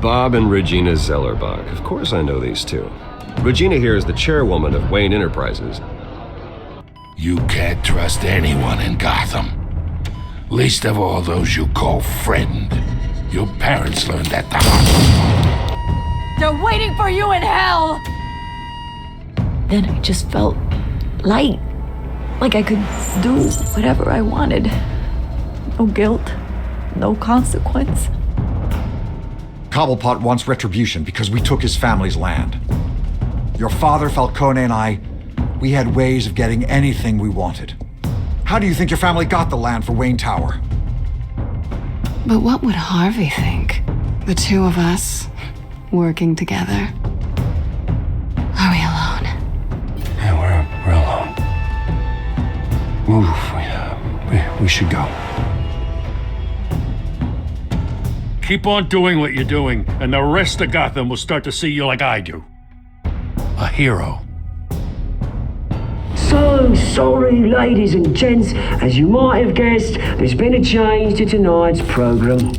Bob and Regina Zellerbach. Of course I know these two. Regina here is the chairwoman of Wayne Enterprises. You can't trust anyone in Gotham. Least of all those you call friend. Your parents learned at the hospital. They're waiting for you in hell! Then I just felt light. Like I could do whatever I wanted. No guilt, no consequence. Cobblepot wants retribution because we took his family's land. Your father, Falcone, and I, we had ways of getting anything we wanted. How do you think your family got the land for Wayne Tower? But what would Harvey think? The two of us, working together. Are we alone? Yeah, we're alone. Move, we should go. Keep on doing what you're doing, and the rest of Gotham will start to see you like I do. A hero. So sorry, ladies and gents. As you might have guessed, there's been a change to tonight's program.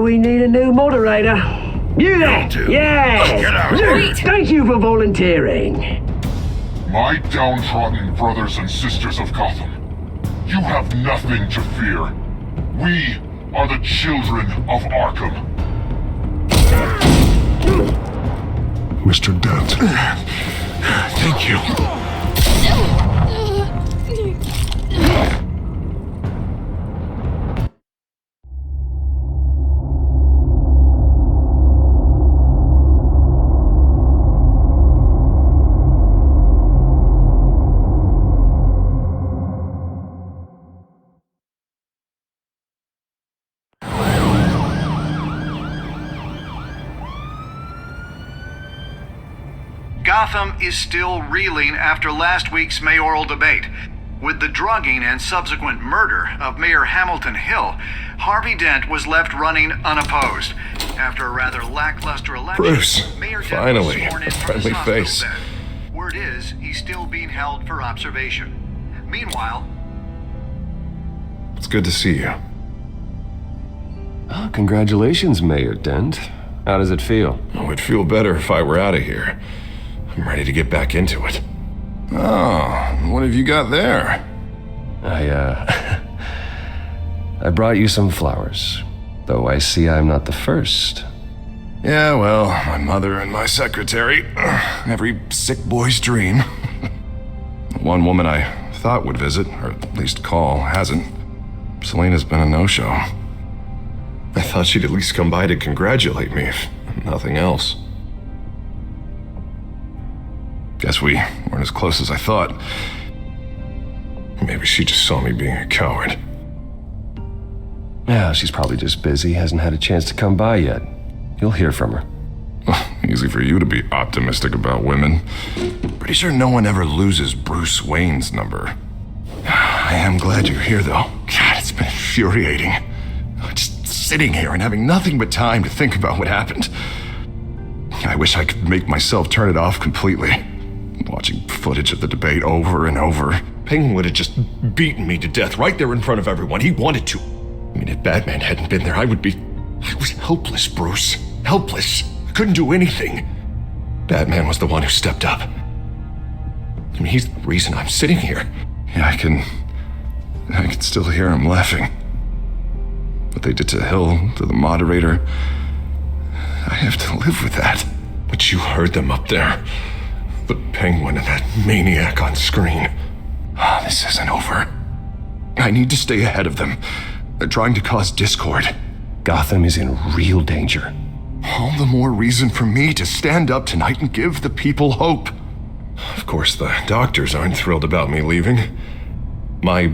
We need a new moderator. You there? Yeah. Get out. Wait. Thank you for volunteering. My downtrodden brothers and sisters of Gotham, you have nothing to fear. We are the children of Arkham. Mr. Dent. Thank you. Gotham is still reeling after last week's mayoral debate. With the drugging and subsequent murder of Mayor Hamilton Hill, Harvey Dent was left running unopposed. After a rather lackluster election, Bruce, Mayor Dent finally, was sworn in a from friendly his hospital face. bed. Word is, he's still being held for observation. Meanwhile, It's good to see you. Oh, congratulations, Mayor Dent. How does it feel? Oh, it'd feel better if I were out of here. I'm ready to get back into it. Oh, what have you got there? I brought you some flowers. Though I see I'm not the first. Yeah, well, my mother and my secretary. Every sick boy's dream. One woman I thought would visit, or at least call, hasn't. Selena's been a no-show. I thought she'd at least come by to congratulate me, if nothing else. Guess we weren't as close as I thought. Maybe she just saw me being a coward. Yeah, she's probably just busy, hasn't had a chance to come by yet. You'll hear from her. Easy for you to be optimistic about women. Pretty sure no one ever loses Bruce Wayne's number. I am glad you're here, though. God, it's been infuriating. Just sitting here and having nothing but time to think about what happened. I wish I could make myself turn it off completely. Watching footage of the debate over and over. Penguin would have just beaten me to death right there in front of everyone. He wanted to. I mean, if Batman hadn't been there, I was helpless, Bruce. Helpless. I couldn't do anything. Batman was the one who stepped up. I mean, he's the reason I'm sitting here. Yeah, I can still hear him laughing. What they did to Hill, to the moderator, I have to live with that. But you heard them up there. The Penguin and that maniac on screen. This isn't over. I need to stay ahead of them. They're trying to cause discord. Gotham is in real danger. All the more reason for me to stand up tonight and give the people hope. Of course, the doctors aren't thrilled about me leaving. My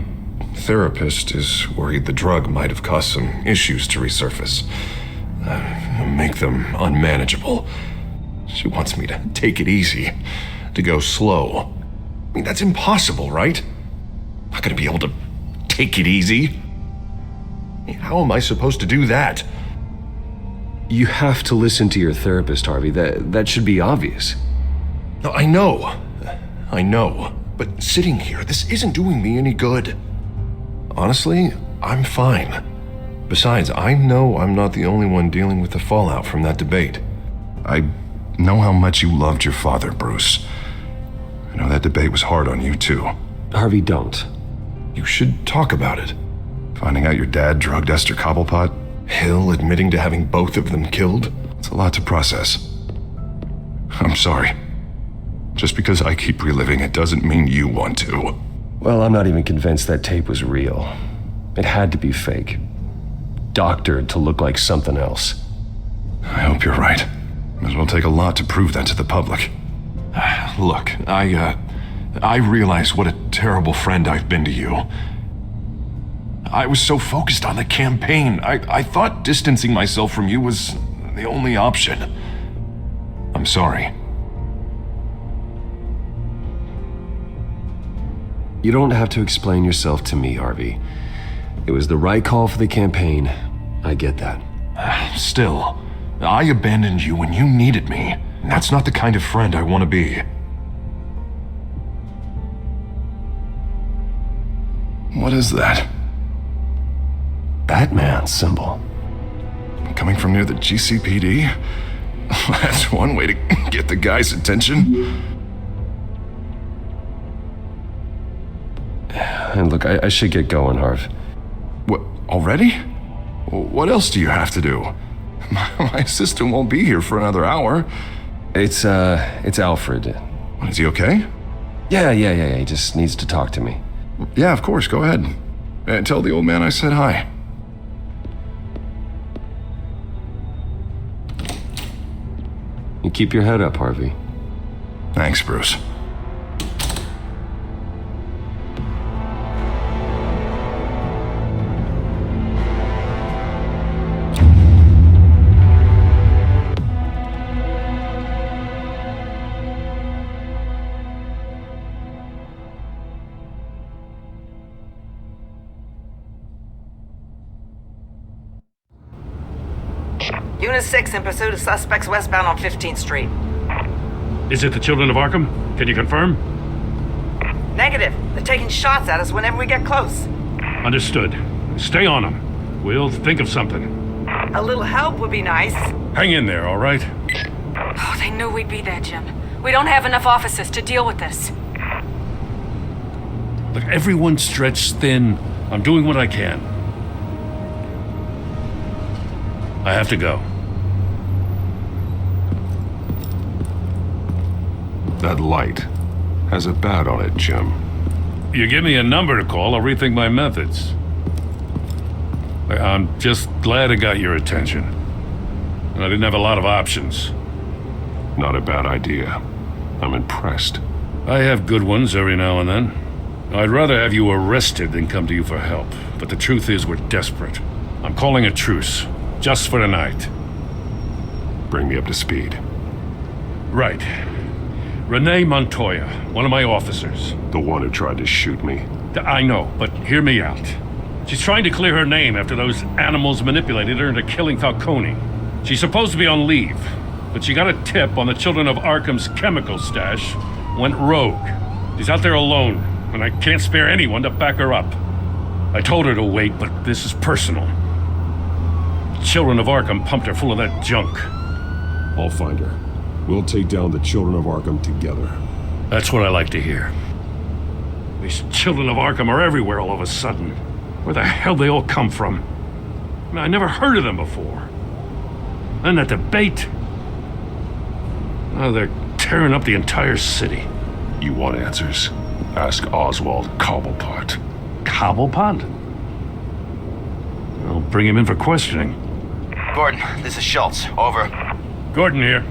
therapist is worried the drug might have caused some issues to resurface. Make them unmanageable. She wants me to take it easy, to go slow. I mean, that's impossible, right? I'm not gonna be able to take it easy. How am I supposed to do that? You have to listen to your therapist, Harvey. That should be obvious. No, I know. But sitting here, this isn't doing me any good. Honestly, I'm fine. Besides, I know I'm not the only one dealing with the fallout from that debate. I know how much you loved your father, Bruce. I know that debate was hard on you, too. Harvey, don't. You should talk about it. Finding out your dad drugged Esther Cobblepot, Hill admitting to having both of them killed, it's a lot to process. I'm sorry. Just because I keep reliving it doesn't mean you want to. Well, I'm not even convinced that tape was real. It had to be fake. Doctored to look like something else. I hope you're right. It will take a lot to prove that to the public. Look, I realize what a terrible friend I've been to you. I was so focused on the campaign. I thought distancing myself from you was the only option. I'm sorry. You don't have to explain yourself to me, Harvey. It was the right call for the campaign. I get that. Still, I abandoned you when you needed me. That's not the kind of friend I want to be. What is that? Batman symbol. Coming from near the GCPD? That's one way to get the guy's attention. And look, I should get going, Harv. What, already? What else do you have to do? My assistant won't be here for another hour. It's Alfred. Is he okay? Yeah, he just needs to talk to me. Yeah, of course, go ahead. And tell the old man I said hi. You keep your head up, Harvey. Thanks, Bruce. Unit 6 in pursuit of suspects westbound on 15th Street. Is it the Children of Arkham? Can you confirm? Negative. They're taking shots at us whenever we get close. Understood. Stay on them. We'll think of something. A little help would be nice. Hang in there, all right? Oh, they knew we'd be there, Jim. We don't have enough officers to deal with this. Look, everyone's stretched thin. I'm doing what I can. I have to go. That light has a bat on it, Jim. You give me a number to call, I'll rethink my methods. I'm just glad I got your attention. I didn't have a lot of options. Not a bad idea. I'm impressed. I have good ones every now and then. I'd rather have you arrested than come to you for help. But the truth is we're desperate. I'm calling a truce, just for tonight. Bring me up to speed. Right. Renee Montoya, one of my officers. The one who tried to shoot me. I know, but hear me out. She's trying to clear her name after those animals manipulated her into killing Falcone. She's supposed to be on leave, but she got a tip on the Children of Arkham's chemical stash, went rogue. She's out there alone, and I can't spare anyone to back her up. I told her to wait, but this is personal. Children of Arkham pumped her full of that junk. I'll find her. We'll take down the Children of Arkham together. That's what I like to hear. These Children of Arkham are everywhere all of a sudden. Where the hell they all come from? I never heard of them before. And that debate. Oh, they're tearing up the entire city. You want answers? Ask Oswald Cobblepot. Cobblepot? I'll bring him in for questioning. Gordon, this is Schultz. Over. Gordon here.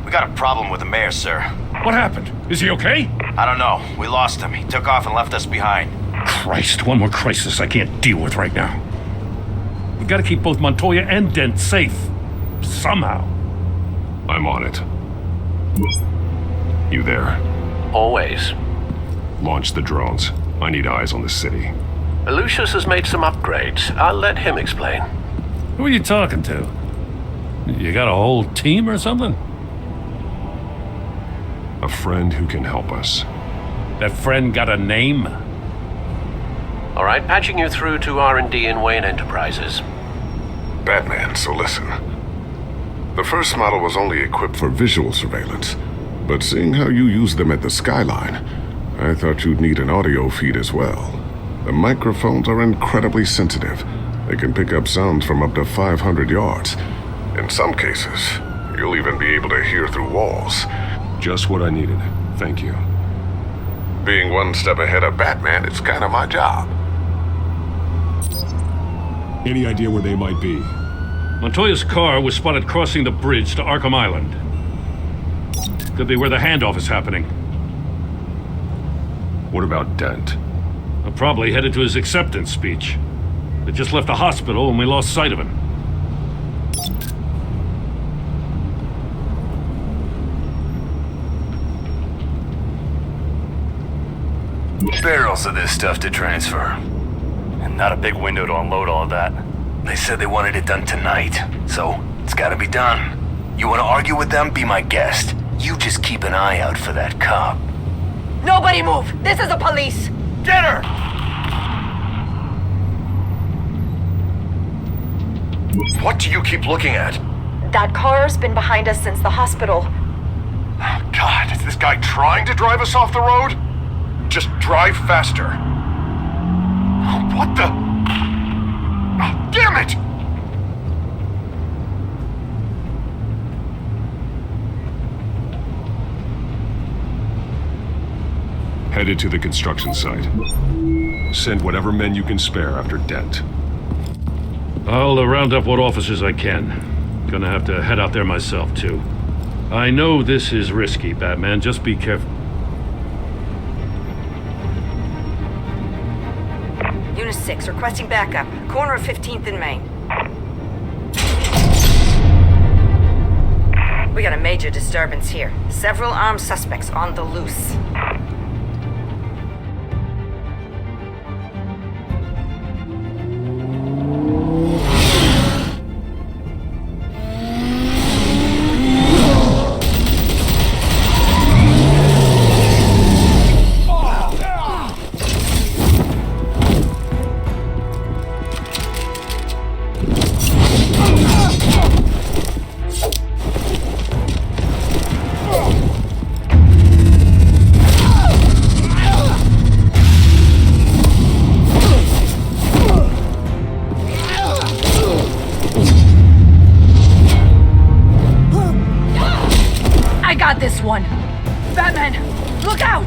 We got a problem with the mayor, sir. What happened? Is he okay? I don't know. We lost him. He took off and left us behind. Christ, one more crisis I can't deal with right now. We gotta keep both Montoya and Dent safe. Somehow. I'm on it. You there? Always. Launch the drones. I need eyes on the city. Lucius has made some upgrades. I'll let him explain. Who are you talking to? You got a whole team or something? A friend who can help us. That friend got a name? All right, patching you through to R&D in Wayne Enterprises. Batman, so listen. The first model was only equipped for visual surveillance, but seeing how you use them at the skyline, I thought you'd need an audio feed as well. The microphones are incredibly sensitive. They can pick up sounds from up to 500 yards. In some cases, you'll even be able to hear through walls. Just what I needed. Thank you. Being one step ahead of Batman, it's kind of my job. Any idea where they might be? Montoya's car was spotted crossing the bridge to Arkham Island. Could be where the handoff is happening. What about Dent? Probably headed to his acceptance speech. They just left the hospital and we lost sight of him. Barrels of this stuff to transfer. And not a big window to unload all of that. They said they wanted it done tonight, so it's gotta be done. You wanna argue with them? Be my guest. You just keep an eye out for that cop. Nobody move! This is the police! Get her! What do you keep looking at? That car's been behind us since the hospital. God, is this guy trying to drive us off the road? Just drive faster. What the? Oh, damn it! Headed to the construction site. Send whatever men you can spare after Dent. I'll round up what officers I can. Gonna have to head out there myself, too. I know this is risky, Batman. Just be careful. Unit 6, requesting backup. Corner of 15th and Main. We got a major disturbance here. Several armed suspects on the loose. This one. Batman, look out!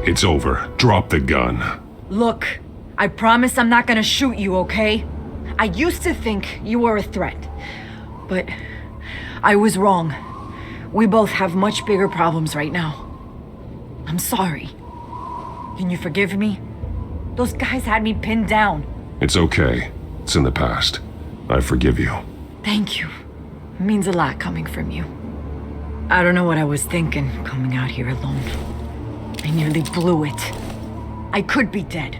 It's over. Drop the gun. Look, I promise I'm not gonna shoot you, okay? I used to think you were a threat, but I was wrong. We both have much bigger problems right now. I'm sorry. Can you forgive me? Those guys had me pinned down. It's okay. It's in the past. I forgive you. Thank you. It means a lot coming from you. I don't know what I was thinking coming out here alone. I nearly blew it. I could be dead.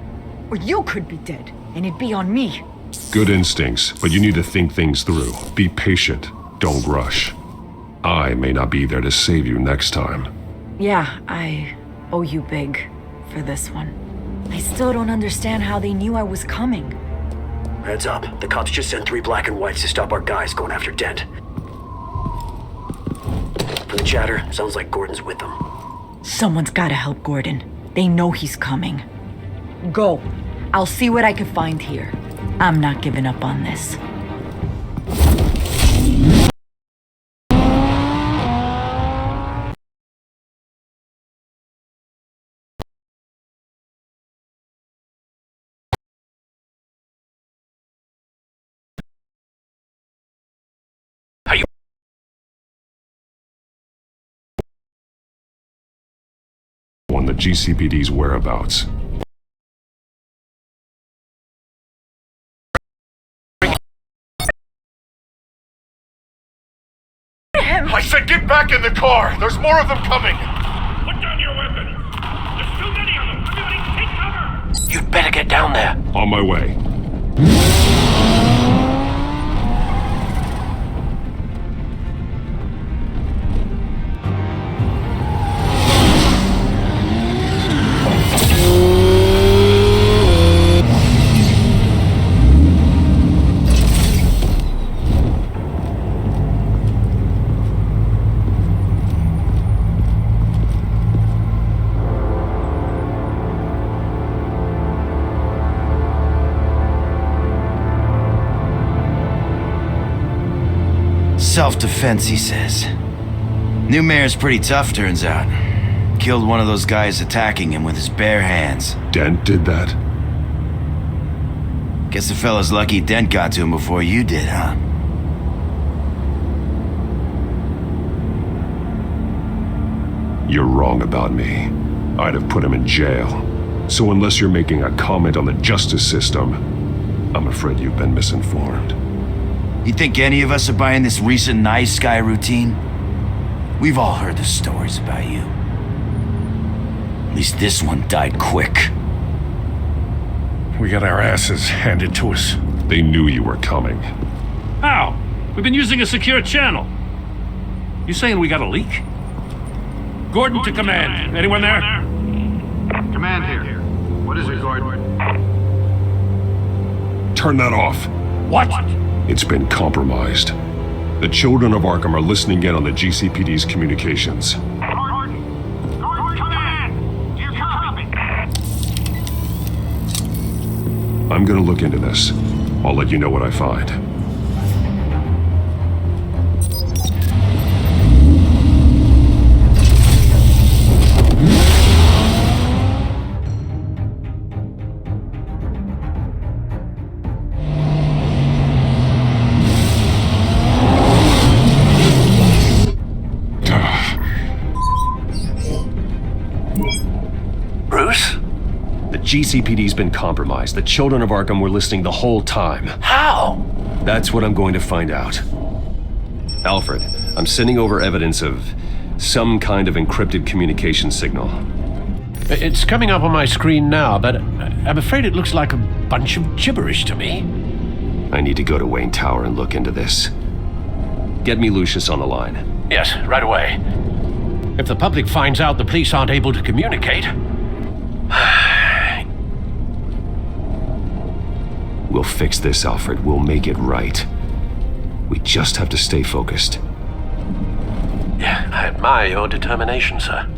Or you could be dead, and it'd be on me. Good instincts, but you need to think things through. Be patient. Don't rush. I may not be there to save you next time. Yeah, I owe you big for this one. I still don't understand how they knew I was coming. Heads up. The cops just sent 3 black and whites to stop our guys going after Dent. From the chatter, sounds like Gordon's with them. Someone's gotta help Gordon. They know he's coming. Go. I'll see what I can find here. I'm not giving up on this. On the GCPD's whereabouts. I said get back in the car! There's more of them coming! Put down your weapon! There's too many of them! Everybody take cover! You'd better get down there. On my way. self-defense, he says. New mayor's pretty tough, turns out. Killed one of those guys attacking him with his bare hands. Dent did that? Guess the fella's lucky Dent got to him before you did, huh? You're wrong about me. I'd have put him in jail. So unless you're making a comment on the justice system, I'm afraid you've been misinformed. You think any of us are buying this recent nice guy routine? We've all heard the stories about you. At least this one died quick. We got our asses handed to us. They knew you were coming. How? We've been using a secure channel. You saying we got a leak? Gordon to command. Anyone there? Command here. What is it, Gordon? Turn that off. What? It's been compromised. The children of Arkham are listening in on the GCPD's communications. Gordon, command! Do you copy? I'm gonna look into this. I'll let you know what I find. Bruce? The GCPD's been compromised. The children of Arkham were listening the whole time. How? That's what I'm going to find out. Alfred, I'm sending over evidence of some kind of encrypted communication signal. It's coming up on my screen now, but I'm afraid it looks like a bunch of gibberish to me. I need to go to Wayne Tower and look into this. Get me Lucius on the line. Yes, right away. If the public finds out the police aren't able to communicate... We'll fix this, Alfred. We'll make it right. We just have to stay focused. Yeah, I admire your determination, sir.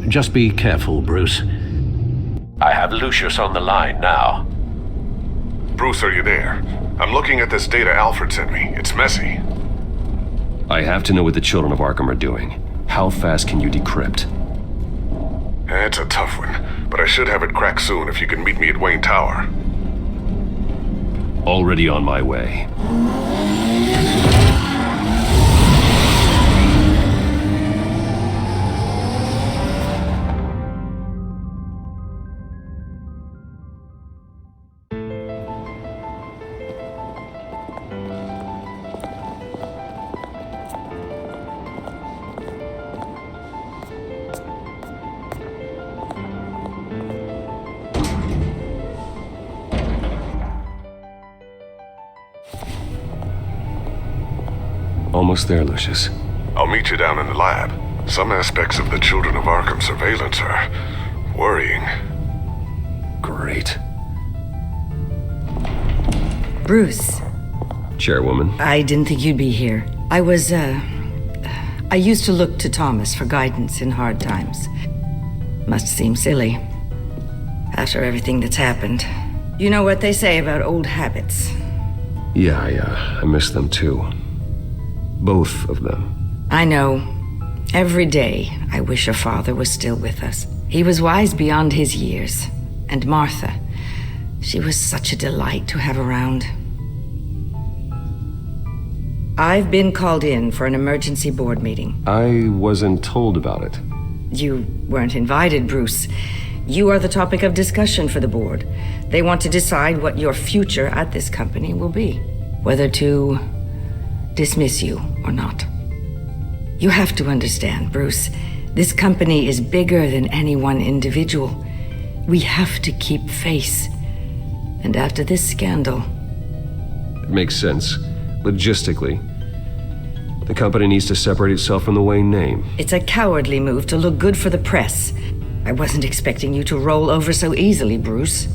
Just be careful, Bruce. I have Lucius on the line now. Bruce, are you there? I'm looking at this data Alfred sent me. It's messy. I have to know what the children of Arkham are doing. How fast can you decrypt? It's a tough one, but I should have it cracked soon if you can meet me at Wayne Tower. Already on my way. Almost there, Lucius. I'll meet you down in the lab. Some aspects of the Children of Arkham surveillance are worrying. Great. Bruce. Chairwoman. I didn't think you'd be here. I used to look to Thomas for guidance in hard times. Must seem silly. After everything that's happened. You know what they say about old habits. Yeah, I miss them too. Both of them. I know. Every day, I wish your father was still with us. He was wise beyond his years. And Martha, she was such a delight to have around. I've been called in for an emergency board meeting. I wasn't told about it. You weren't invited, Bruce. You are the topic of discussion for the board. They want to decide what your future at this company will be. Whether to dismiss you or not. You have to understand, Bruce, this company is bigger than any one individual. We have to keep face. And after this scandal... It makes sense. Logistically. The company needs to separate itself from the Wayne name. It's a cowardly move to look good for the press. I wasn't expecting you to roll over so easily, Bruce.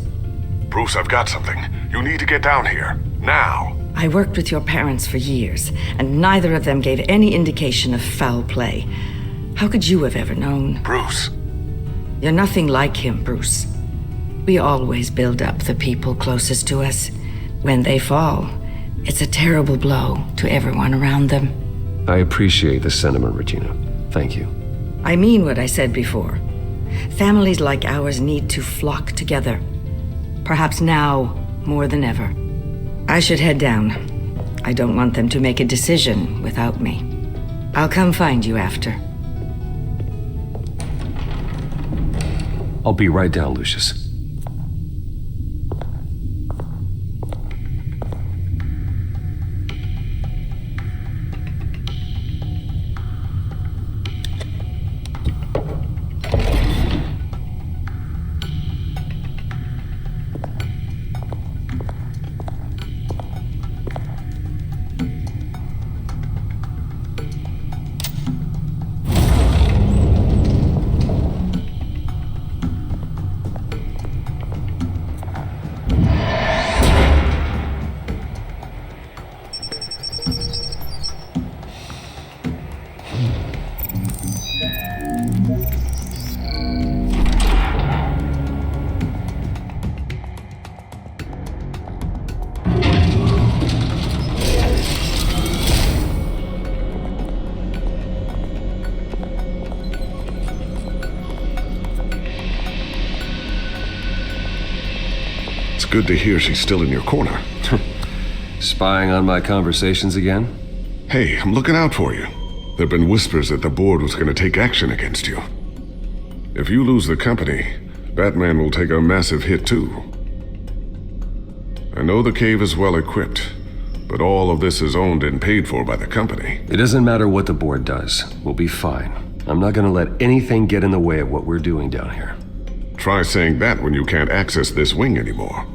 Bruce, I've got something. You need to get down here. Now. I worked with your parents for years, and neither of them gave any indication of foul play. How could you have ever known? Bruce. You're nothing like him, Bruce. We always build up the people closest to us. When they fall, it's a terrible blow to everyone around them. I appreciate the sentiment, Regina. Thank you. I mean what I said before. Families like ours need to flock together. Perhaps now more than ever. I should head down. I don't want them to make a decision without me. I'll come find you after. I'll be right down, Lucius. Good to hear she's still in your corner. Spying on my conversations again? Hey, I'm looking out for you. There've been whispers that the board was going to take action against you. If you lose the company, Batman will take a massive hit too. I know the cave is well equipped, but all of this is owned and paid for by the company. It doesn't matter what the board does. We'll be fine. I'm not going to let anything get in the way of what we're doing down here. Try saying that when you can't access this wing anymore.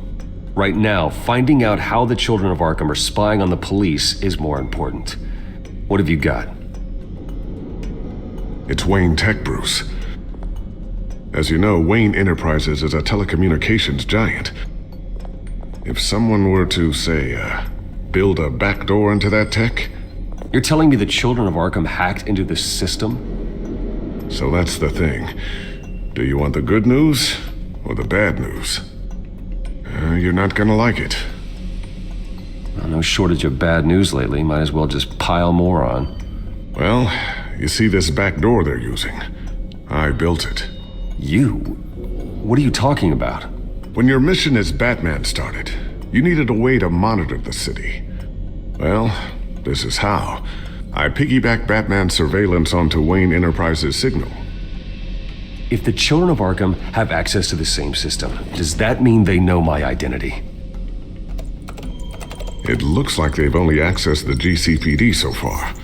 Right now, finding out how the children of Arkham are spying on the police is more important. What have you got? It's Wayne Tech, Bruce. As you know, Wayne Enterprises is a telecommunications giant. If someone were to, say, build a backdoor into that tech... You're telling me the children of Arkham hacked into this system? So that's the thing. Do you want the good news or the bad news? You're not gonna like it. Well, no shortage of bad news lately. Might as well just pile more on. Well, you see this back door they're using? I built it. You? What are you talking about? When your mission as Batman started, you needed a way to monitor the city. Well, this is how. I piggybacked Batman's surveillance onto Wayne Enterprises' signal. If the children of Arkham have access to the same system, does that mean they know my identity? It looks like they've only accessed the GCPD so far.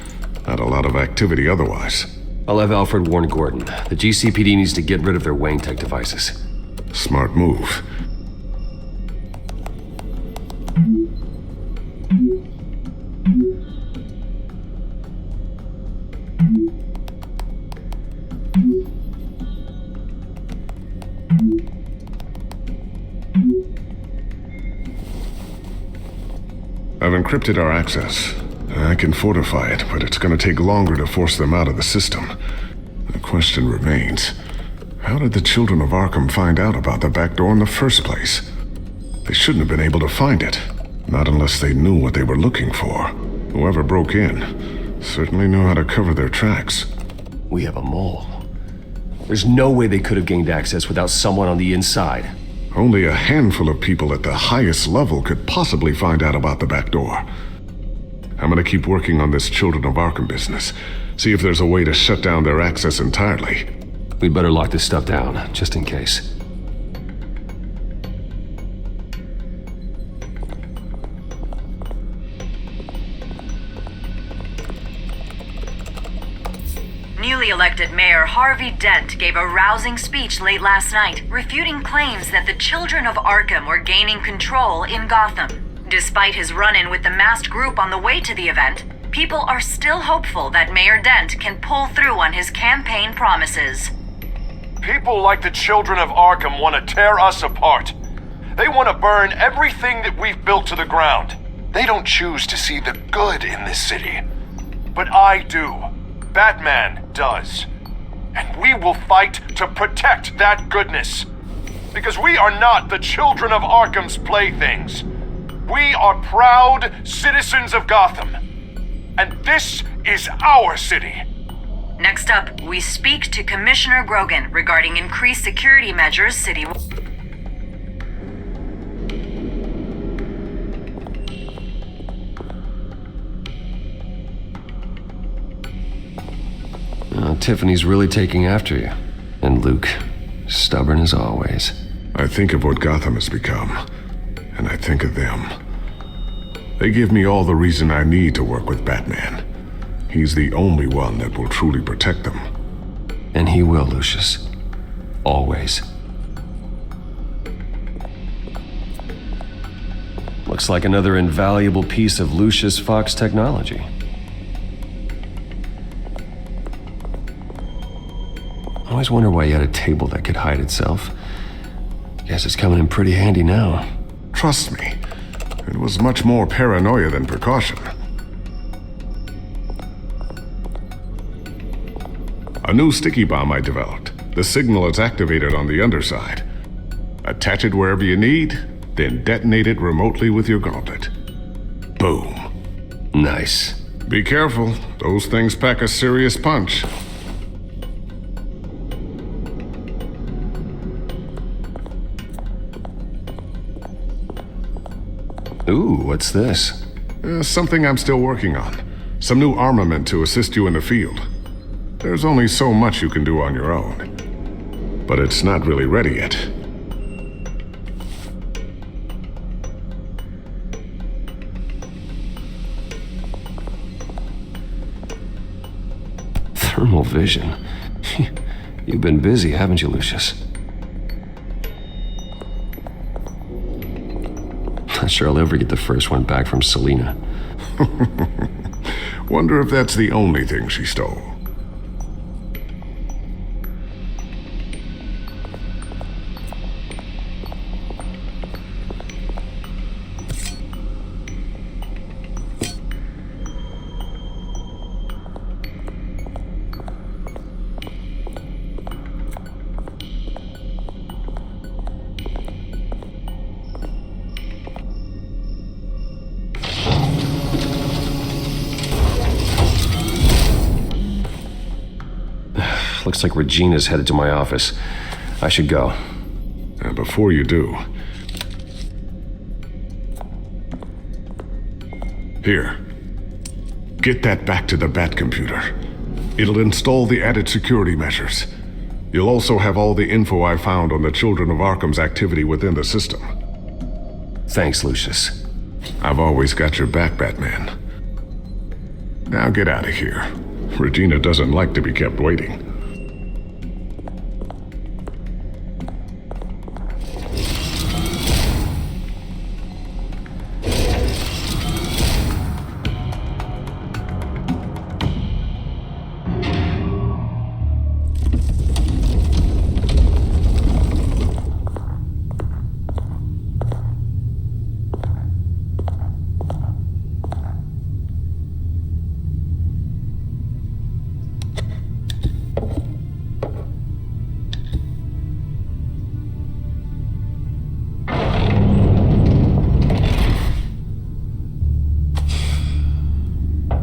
Not a lot of activity otherwise. I'll have Alfred warn Gordon. The GCPD needs to get rid of their Wayne Tech devices. Smart move. I've encrypted our access. I can fortify it, but it's gonna take longer to force them out of the system. The question remains, how did the children of Arkham find out about the back door in the first place? They shouldn't have been able to find it. Not unless they knew what they were looking for. Whoever broke in certainly knew how to cover their tracks. We have a mole. There's no way they could have gained access without someone on the inside. Only a handful of people at the highest level could possibly find out about the back door. I'm gonna keep working on this Children of Arkham business. See if there's a way to shut down their access entirely. We'd better lock this stuff down, just in case. Newly elected Mayor Harvey Dent gave a rousing speech late last night, refuting claims that the children of Arkham were gaining control in Gotham. Despite his run-in with the masked group on the way to the event, people are still hopeful that Mayor Dent can pull through on his campaign promises. People like the children of Arkham want to tear us apart. They want to burn everything that we've built to the ground. They don't choose to see the good in this city. But I do. Batman does. And we will fight to protect that goodness. Because we are not the children of Arkham's playthings. We are proud citizens of Gotham. And this is our city. Next up, we speak to Commissioner Grogan regarding increased security measures city. Tiffany's really taking after you. And Luke, stubborn as always. I think of what Gotham has become, and I think of them. They give me all the reason I need to work with Batman. He's the only one that will truly protect them. And he will, Lucius. Always. Looks like another invaluable piece of Lucius Fox technology. I always wonder why you had a table that could hide itself. Guess it's coming in pretty handy now. Trust me, it was much more paranoia than precaution. A new sticky bomb I developed. The signal is activated on the underside. Attach it wherever you need, then detonate it remotely with your gauntlet. Boom. Nice. Be careful, those things pack a serious punch. Ooh, what's this? Something I'm still working on. Some new armament to assist you in the field. There's only so much you can do on your own. But it's not really ready yet. Thermal vision. You've been busy, haven't you, Lucius? Not sure I'll ever get the first one back from Selina. Wonder if that's the only thing she stole. Looks like Regina's headed to my office. I should go. And before you do... Here. Get that back to the Bat computer. It'll install the added security measures. You'll also have all the info I found on the Children of Arkham's activity within the system. Thanks, Lucius. I've always got your back, Batman. Now get out of here. Regina doesn't like to be kept waiting.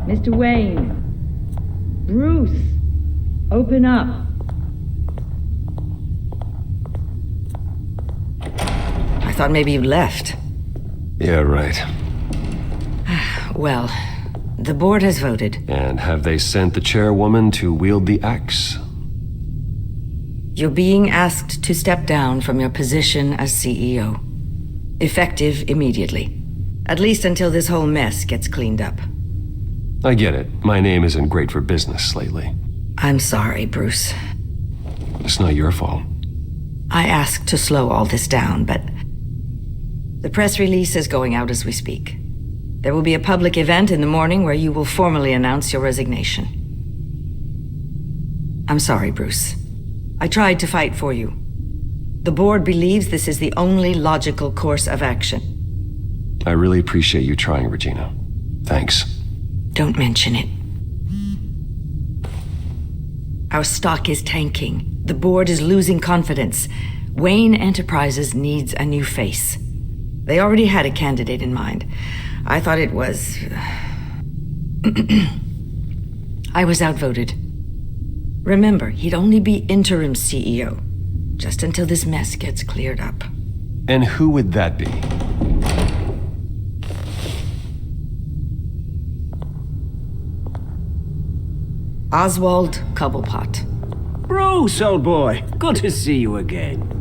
Mr. Wayne. Bruce. Open up. I thought maybe you left. Yeah, right. Well, the board has voted. And have they sent the chairwoman to wield the axe? You're being asked to step down from your position as CEO. Effective immediately. At least until this whole mess gets cleaned up. I get it. My name isn't great for business lately. I'm sorry, Bruce. It's not your fault. I asked to slow all this down, but the press release is going out as we speak. There will be a public event in the morning where you will formally announce your resignation. I'm sorry, Bruce. I tried to fight for you. The board believes this is the only logical course of action. I really appreciate you trying, Regina. Thanks. Don't mention it. Our stock is tanking. The board is losing confidence. Wayne Enterprises needs a new face. They already had a candidate in mind. I thought it was... I was outvoted. Remember, he'd only be interim CEO, just until this mess gets cleared up. And who would that be? Oswald Cobblepot. Bruce, old boy. Good to see you again.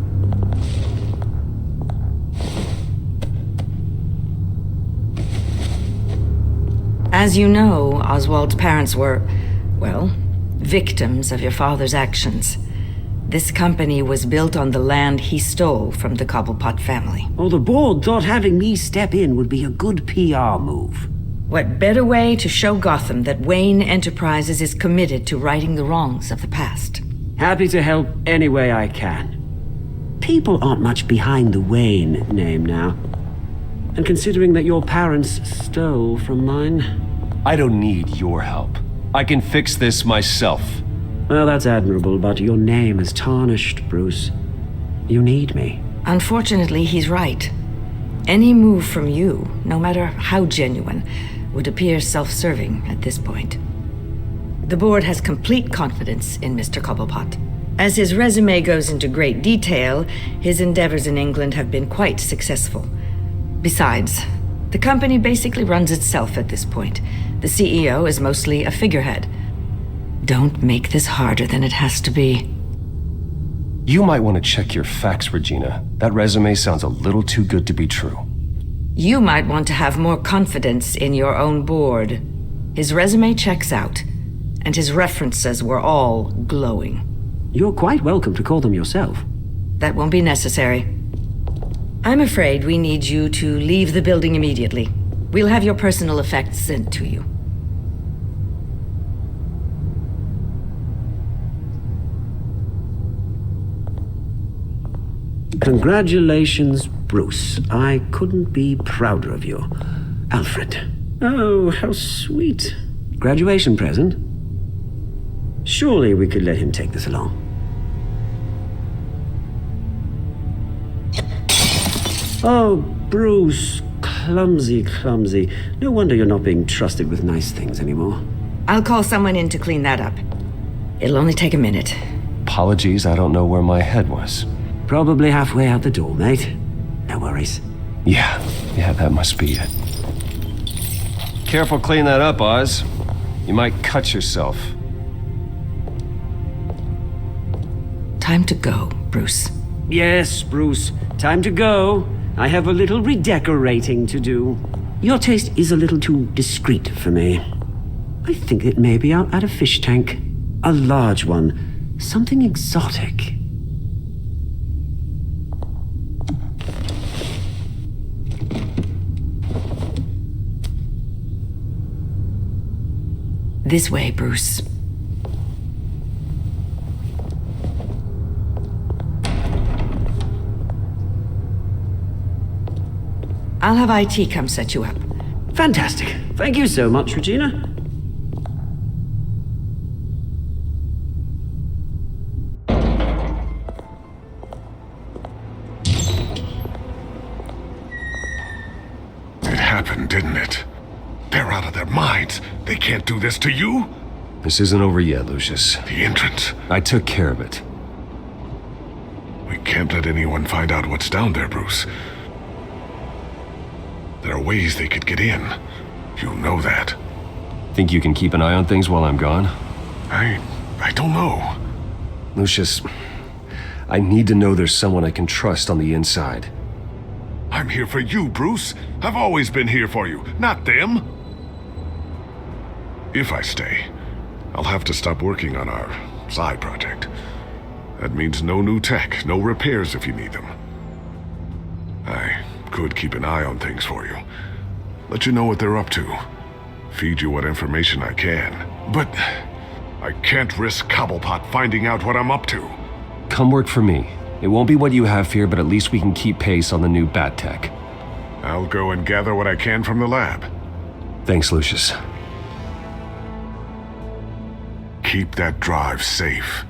As you know, Oswald's parents were, well, victims of your father's actions. This company was built on the land he stole from the Cobblepot family. Oh, the board thought having me step in would be a good PR move. What better way to show Gotham that Wayne Enterprises is committed to righting the wrongs of the past? Happy to help any way I can. People aren't much behind the Wayne name now. And considering that your parents stole from mine... I don't need your help. I can fix this myself. Well, that's admirable, but your name is tarnished, Bruce. You need me. Unfortunately, he's right. Any move from you, no matter how genuine, would appear self-serving at this point. The board has complete confidence in Mr. Cobblepot. As his resume goes into great detail, his endeavors in England have been quite successful. Besides, the company basically runs itself at this point. The CEO is mostly a figurehead. Don't make this harder than it has to be. You might want to check your facts, Regina. That resume sounds a little too good to be true. You might want to have more confidence in your own board. His resume checks out, and his references were all glowing. You're quite welcome to call them yourself. That won't be necessary. I'm afraid we need you to leave the building immediately. We'll have your personal effects sent to you. Congratulations, Bruce. I couldn't be prouder of you. Alfred. Oh, how sweet. Graduation present? Surely we could let him take this along. Oh, Bruce. Clumsy, clumsy. No wonder you're not being trusted with nice things anymore. I'll call someone in to clean that up. It'll only take a minute. Apologies, I don't know where my head was. Probably halfway out the door, mate. No worries. Yeah, that must be it. Careful clean that up, Oz. You might cut yourself. Time to go, Bruce. Yes, Bruce. Time to go. I have a little redecorating to do. Your taste is a little too discreet for me. I think it may be out at a fish tank. A large one. Something exotic. This way, Bruce. I'll have IT come set you up. Fantastic. Thank you so much, Regina. It happened, didn't it? They're out of their minds. They can't do this to you. This isn't over yet, Lucius. The entrance. I took care of it. We can't let anyone find out what's down there, Bruce. There are ways they could get in. You know that. Think you can keep an eye on things while I'm gone? I don't know. Lucius, I need to know there's someone I can trust on the inside. I'm here for you, Bruce. I've always been here for you, not them. If I stay, I'll have to stop working on our side project. That means no new tech, no repairs if you need them. I could keep an eye on things for you. Let you know what they're up to. Feed you what information I can. But I can't risk Cobblepot finding out what I'm up to. Come work for me. It won't be what you have here, but at least we can keep pace on the new bat tech. I'll go and gather what I can from the lab. Thanks, Lucius. Keep that drive safe.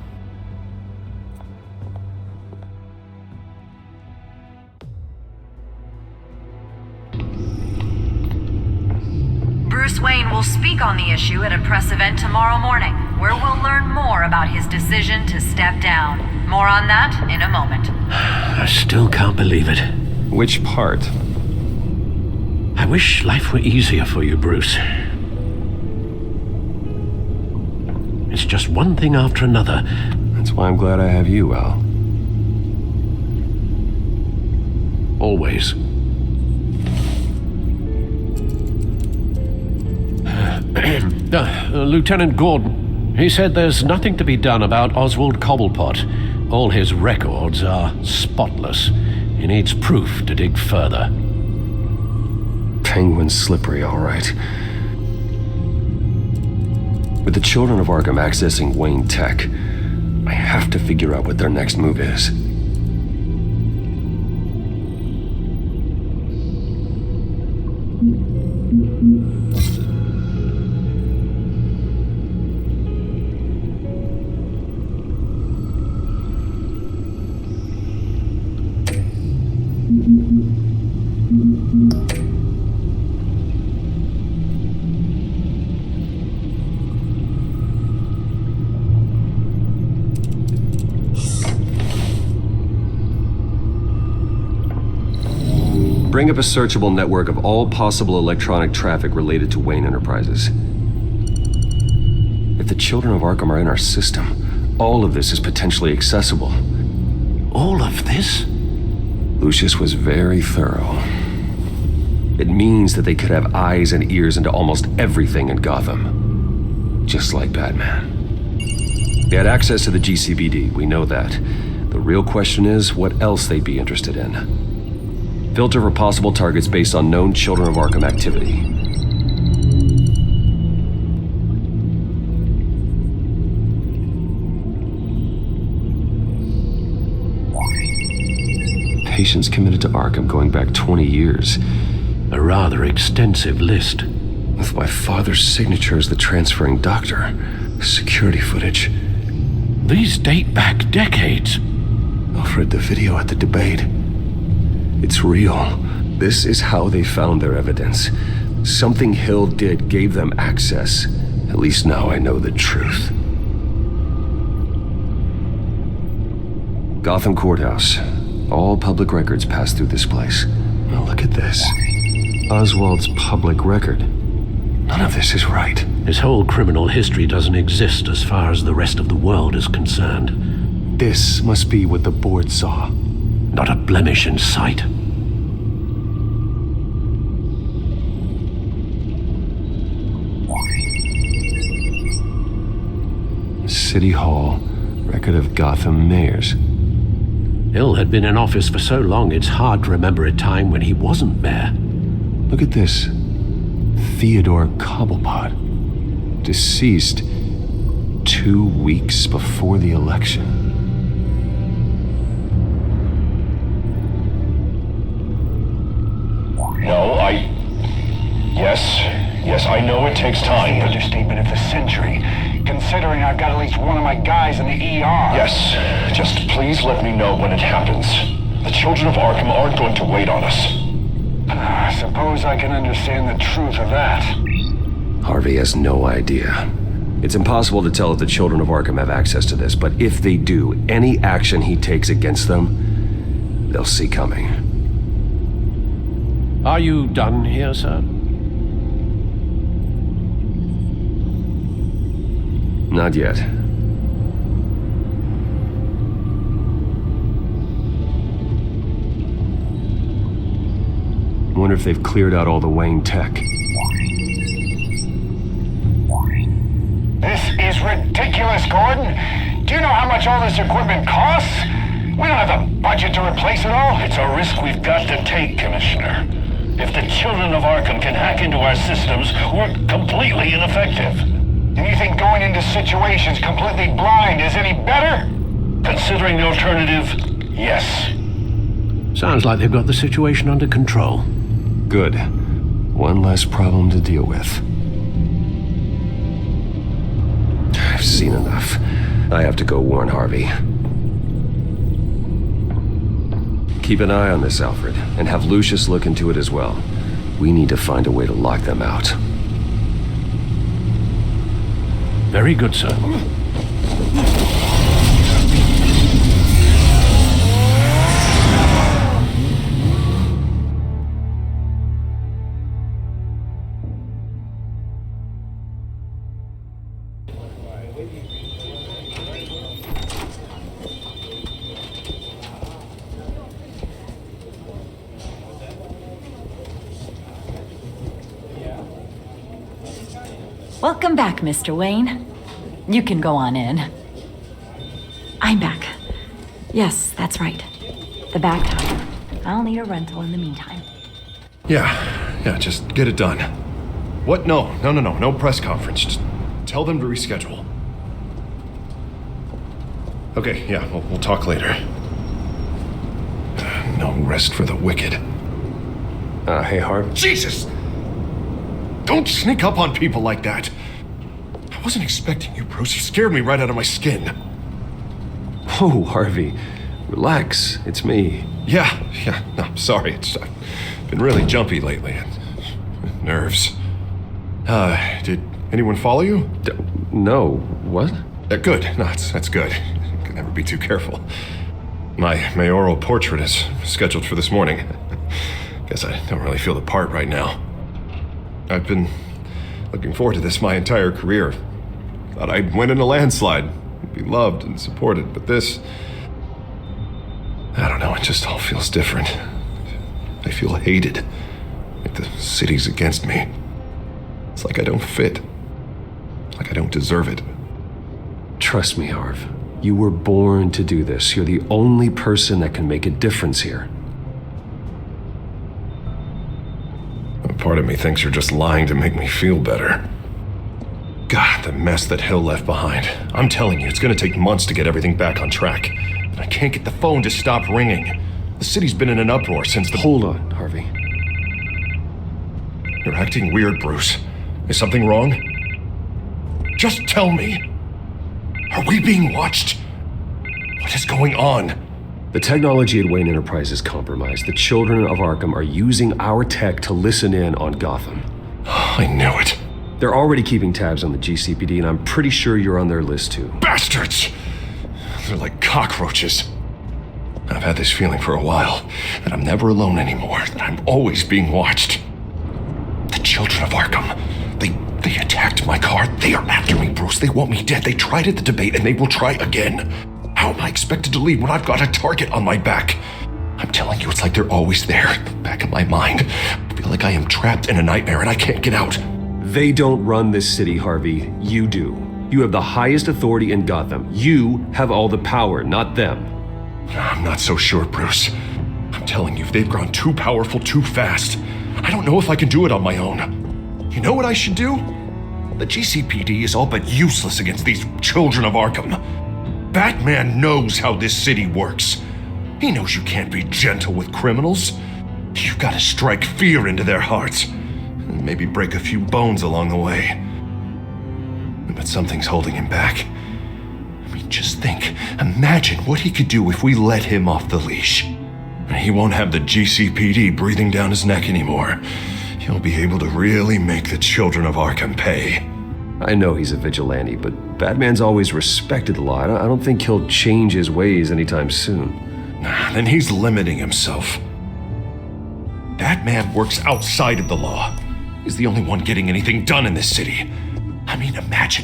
Bruce Bruce Wayne will speak on the issue at a press event tomorrow morning, where we'll learn more about his decision to step down. More on that in a moment. I still can't believe it. Which part? I wish life were easier for you, Bruce. It's just one thing after another. That's why I'm glad I have you, Al. Always. Lieutenant Gordon, he said there's nothing to be done about Oswald Cobblepot. All his records are spotless. He needs proof to dig further. Penguin's slippery, all right. With the children of Arkham accessing Wayne Tech, I have to figure out what their next move is. Bring up a searchable network of all possible electronic traffic related to Wayne Enterprises. If the children of Arkham are in our system, all of this is potentially accessible. All of this? Lucius was very thorough. It means that they could have eyes and ears into almost everything in Gotham. Just like Batman. They had access to the GCPD, we know that. The real question is what else they'd be interested in. Filter for possible targets based on known Children of Arkham activity. Patients committed to Arkham going back 20 years. A rather extensive list. With my father's signature as the transferring doctor. Security footage. These date back decades. Alfred, the video at the debate. It's real. This is how they found their evidence. Something Hill did gave them access. At least now I know the truth. Gotham Courthouse. All public records pass through this place. Now look at this. Oswald's public record. None of this is right. His whole criminal history doesn't exist as far as the rest of the world is concerned. This must be what the board saw. Not a blemish in sight. City Hall, record of Gotham mayors. Hill had been in office for so long it's hard to remember a time when he wasn't mayor. Look at this. Theodore Cobblepot. Deceased 2 weeks before the election. No, Yes, I know it takes time. The understatement of the century, considering I've got at least one of my guys in the ER. Yes, just please let me know when it happens. The children of Arkham aren't going to wait on us. I suppose I can understand the truth of that. Harvey has no idea. It's impossible to tell if the children of Arkham have access to this, but if they do, any action he takes against them, they'll see coming. Are you done here, sir? Not yet. Wonder if they've cleared out all the Wayne tech. This is ridiculous, Gordon. Do you know how much all this equipment costs? We don't have the budget to replace it all. It's a risk we've got to take, Commissioner. If the children of Arkham can hack into our systems, we're completely ineffective. Do you think going into situations completely blind is any better? Considering the alternative, yes. Sounds like they've got the situation under control. Good. One less problem to deal with. I've seen enough. I have to go warn Harvey. Keep an eye on this, Alfred, and have Lucius look into it as well. We need to find a way to lock them out. Very good, sir. Welcome back, Mr. Wayne. You can go on in. I'm back. Yes, that's right. The back tire. I'll need a rental in the meantime. Yeah, just get it done. What? No press conference. Just tell them to reschedule. Okay, yeah, we'll talk later. No rest for the wicked. Hey, Harv. Jesus! Don't sneak up on people like that. I wasn't expecting you, Bruce. You scared me right out of my skin. Oh, Harvey. Relax. It's me. Yeah. No, I'm sorry. I've been really jumpy lately. Nerves. Did anyone follow you? No. What? Good. No, that's good. You can never be too careful. My mayoral portrait is scheduled for this morning. Guess I don't really feel the part right now. I've been looking forward to this my entire career. Thought I'd win in a landslide, be loved and supported, but this... I don't know, it just all feels different. I feel hated, like the city's against me. It's like I don't fit, like I don't deserve it. Trust me, Harv. You were born to do this. You're the only person that can make a difference here. Part of me thinks you're just lying to make me feel better. God, the mess that Hill left behind. I'm telling you, it's gonna take months to get everything back on track. And I can't get the phone to stop ringing. The city's been in an uproar since the... Hold on, Harvey. You're acting weird, Bruce. Is something wrong? Just tell me. Are we being watched? What is going on? The technology at Wayne Enterprise is compromised. The children of Arkham are using our tech to listen in on Gotham. I knew it. They're already keeping tabs on the GCPD, and I'm pretty sure you're on their list too. Bastards! They're like cockroaches. I've had this feeling for a while, that I'm never alone anymore, that I'm always being watched. The children of Arkham, they attacked my car. They are after me, Bruce. They want me dead. They tried at the debate, and they will try again. How am I expected to leave when I've got a target on my back? I'm telling you, it's like they're always there, in the back of my mind. I feel like I am trapped in a nightmare and I can't get out. They don't run this city, Harvey. You do. You have the highest authority in Gotham. You have all the power, not them. I'm not so sure, Bruce. I'm telling you, they've grown too powerful too fast. I don't know if I can do it on my own. You know what I should do? The GCPD is all but useless against these children of Arkham. Batman knows how this city works. He knows you can't be gentle with criminals. You've got to strike fear into their hearts. And maybe break a few bones along the way. But something's holding him back. I mean, just think. Imagine what he could do if we let him off the leash. He won't have the GCPD breathing down his neck anymore. He'll be able to really make the children of Arkham pay. I know he's a vigilante, but Batman's always respected the law. I don't think he'll change his ways anytime soon. Then he's limiting himself. Batman works outside of the law. He's the only one getting anything done in this city. I mean,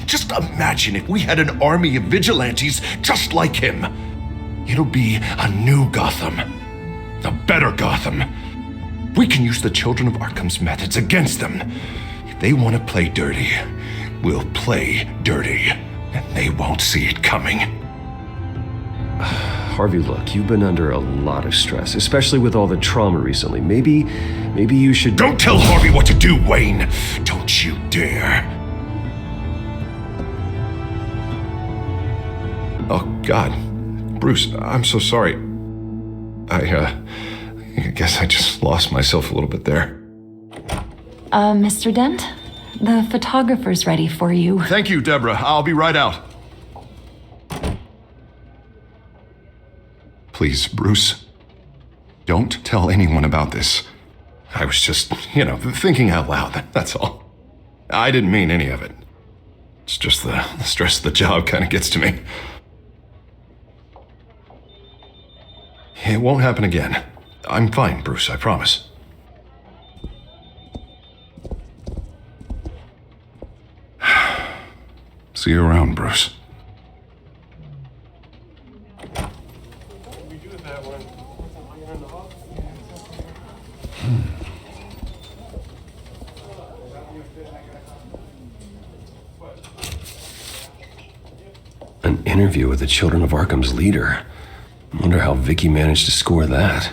just imagine if we had an army of vigilantes just like him. It'll be a new Gotham. A better Gotham. We can use the children of Arkham's methods against them. If they want to play dirty, we'll play dirty. And they won't see it coming. Harvey, look, you've been under a lot of stress, especially with all the trauma recently. Maybe you should... Don't tell Harvey what to do, Wayne! Don't you dare! Oh, God. Bruce, I'm so sorry. I guess I just lost myself a little bit there. Mr. Dent? The photographer's ready for you. Thank you, Deborah. I'll be right out. Please, Bruce, don't tell anyone about this. I was just, thinking out loud, that's all. I didn't mean any of it. It's just the stress of the job kind of gets to me. It won't happen again. I'm fine, Bruce, I promise. See you around, Bruce. An interview with the Children of Arkham's leader. I wonder how Vicky managed to score that.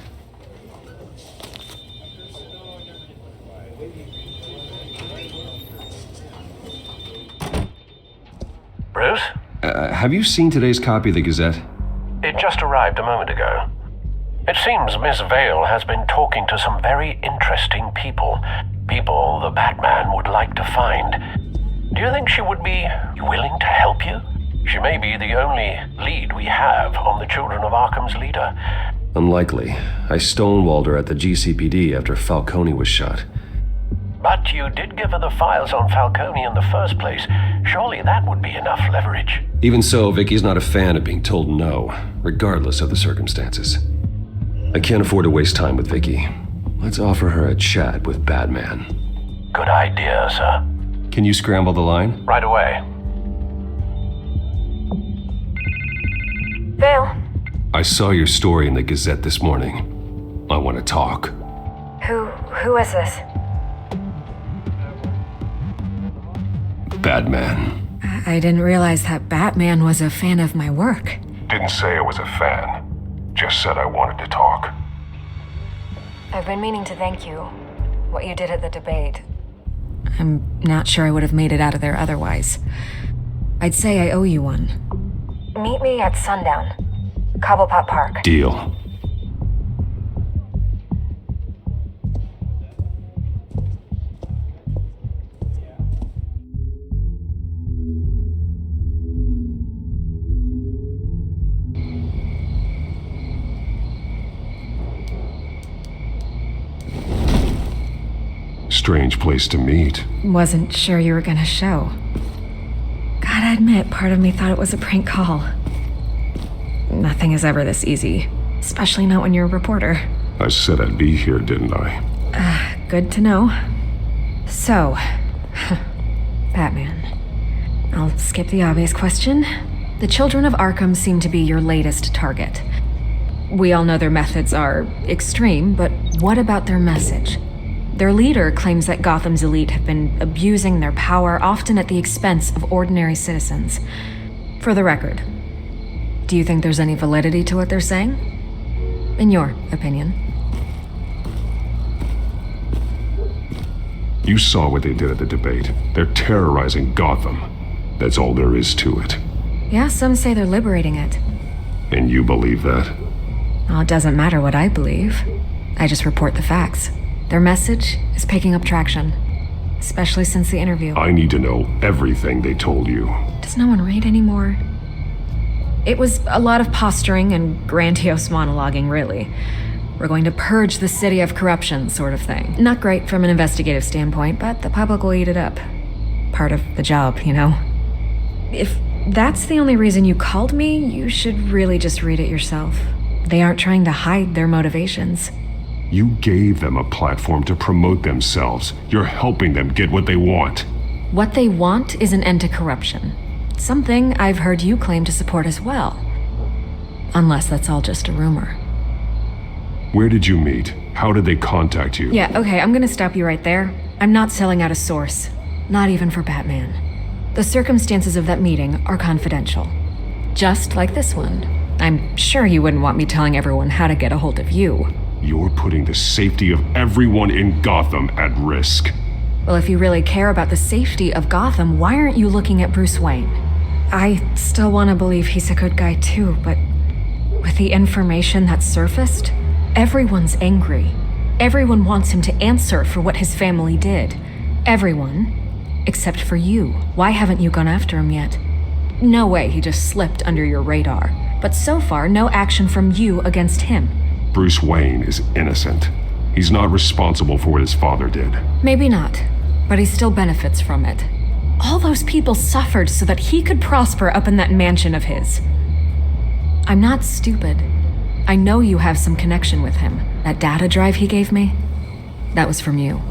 Bruce? Have you seen today's copy of the Gazette? It just arrived a moment ago. It seems Miss Vale has been talking to some very interesting people. People the Batman would like to find. Do you think she would be willing to help you? She may be the only lead we have on the Children of Arkham's leader. Unlikely. I stonewalled her at the GCPD after Falcone was shot. But you did give her the files on Falcone in the first place. Surely that would be enough leverage. Even so, Vicky's not a fan of being told no, regardless of the circumstances. I can't afford to waste time with Vicky. Let's offer her a chat with Batman. Good idea, sir. Can you scramble the line? Right away. Vale. I saw your story in the Gazette this morning. I want to talk. Who is this? Batman. I didn't realize that Batman was a fan of my work. Didn't say I was a fan. Just said I wanted to talk. I've been meaning to thank you. What you did at the debate. I'm not sure I would have made it out of there otherwise. I'd say I owe you one. Meet me at sundown. Cobblepot Park. Deal. Strange place to meet. Wasn't sure you were gonna show. Gotta admit, part of me thought it was a prank call. Nothing is ever this easy, especially not when you're a reporter. I said I'd be here, didn't I? Good to know. So, Batman. I'll skip the obvious question. The Children of Arkham seem to be your latest target. We all know their methods are extreme, but what about their message? Their leader claims that Gotham's elite have been abusing their power, often at the expense of ordinary citizens. For the record, do you think there's any validity to what they're saying? In your opinion? You saw what they did at the debate. They're terrorizing Gotham. That's all there is to it. Yeah, some say they're liberating it. And you believe that? Well, it doesn't matter what I believe. I just report the facts. Their message is picking up traction, especially since the interview. I need to know everything they told you. Does no one read anymore? It was a lot of posturing and grandiose monologuing, really. We're going to purge the city of corruption, sort of thing. Not great from an investigative standpoint, but the public will eat it up. Part of the job, you know? If that's the only reason you called me, you should really just read it yourself. They aren't trying to hide their motivations. You gave them a platform to promote themselves. You're helping them get what they want. What they want is an end to corruption. Something I've heard you claim to support as well. Unless that's all just a rumor. Where did you meet? How did they contact you? Yeah, okay, I'm gonna stop you right there. I'm not selling out a source. Not even for Batman. The circumstances of that meeting are confidential. Just like this one. I'm sure you wouldn't want me telling everyone how to get a hold of you. You're putting the safety of everyone in Gotham at risk. Well, if you really care about the safety of Gotham, why aren't you looking at Bruce Wayne? I still want to believe he's a good guy too, but with the information that surfaced, everyone's angry. Everyone wants him to answer for what his family did. Everyone, except for you. Why haven't you gone after him yet? No way he just slipped under your radar. But so far, no action from you against him. Bruce Wayne is innocent. He's not responsible for what his father did. Maybe not, but he still benefits from it. All those people suffered so that he could prosper up in that mansion of his. I'm not stupid. I know you have some connection with him. That data drive he gave me, that was from you.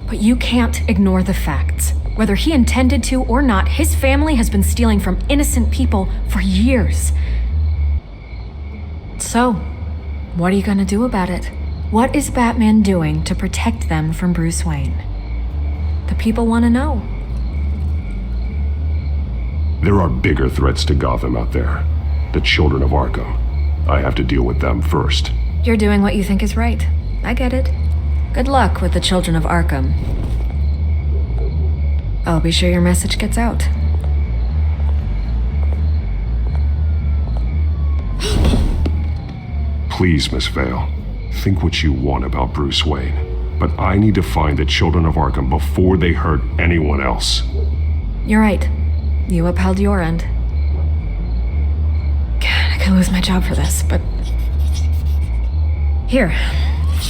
But you can't ignore the facts. Whether he intended to or not, his family has been stealing from innocent people for years. So, what are you gonna do about it? What is Batman doing to protect them from Bruce Wayne? The people want to know. There are bigger threats to Gotham out there. The children of Arkham. I have to deal with them first. You're doing what you think is right. I get it. Good luck with the children of Arkham. I'll be sure your message gets out. Please, Miss Vale, think what you want about Bruce Wayne, but I need to find the children of Arkham before they hurt anyone else. You're right. You upheld your end. God, I could lose my job for this, but... Here.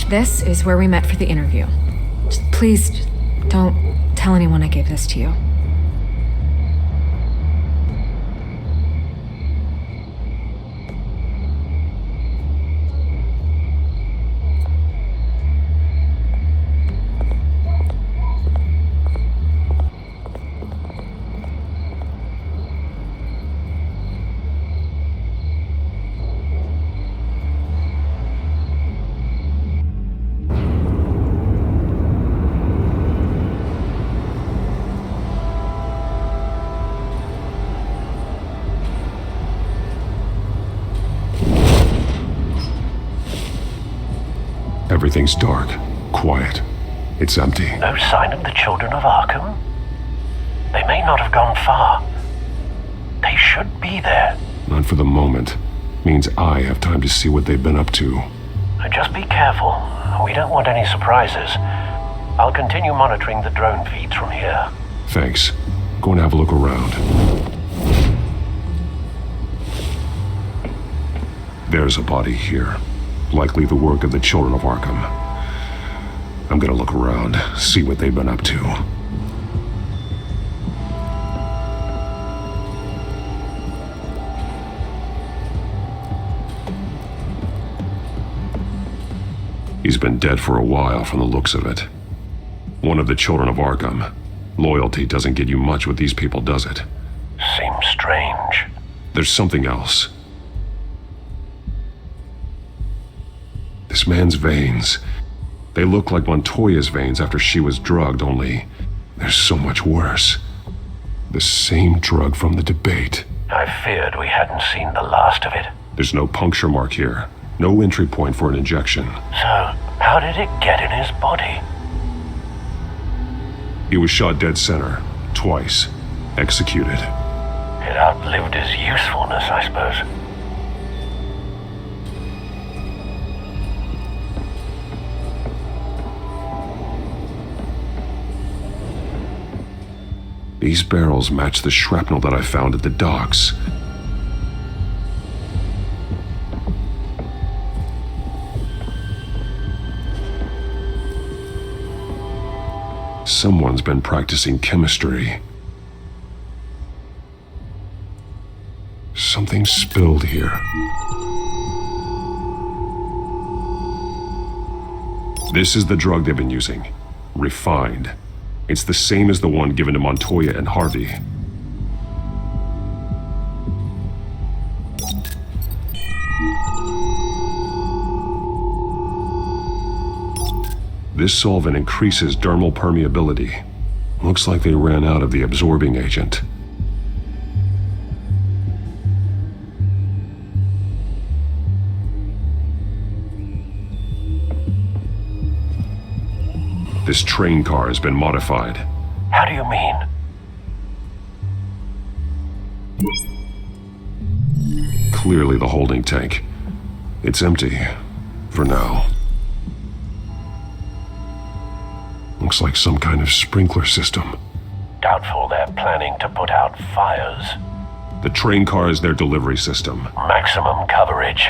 This is where we met for the interview. Please, don't tell anyone I gave this to you. Everything's dark, quiet. It's empty. No sign of the children of Arkham? They may not have gone far. They should be there. Not for the moment. Means I have time to see what they've been up to. Just be careful. We don't want any surprises. I'll continue monitoring the drone feeds from here. Thanks. Go and have a look around. There's a body here. Likely the work of the children of Arkham. I'm gonna look around, see what they've been up to. He's been dead for a while from the looks of it. One of the children of Arkham. Loyalty doesn't get you much with these people, does it? Seems strange. There's something else. This man's veins. They look like Montoya's veins after she was drugged, only they're so much worse. The same drug from the debate. I feared we hadn't seen the last of it. There's no puncture mark here. No entry point for an injection. So, how did it get in his body? He was shot dead center, twice. Executed. It outlived his usefulness, I suppose. These barrels match the shrapnel that I found at the docks. Someone's been practicing chemistry. Something spilled here. This is the drug they've been using. Refined. It's the same as the one given to Montoya and Harvey. This solvent increases dermal permeability. Looks like they ran out of the absorbing agent. This train car has been modified. How do you mean? Clearly the holding tank. It's empty. For now. Looks like some kind of sprinkler system. Doubtful they're planning to put out fires. The train car is their delivery system. Maximum coverage.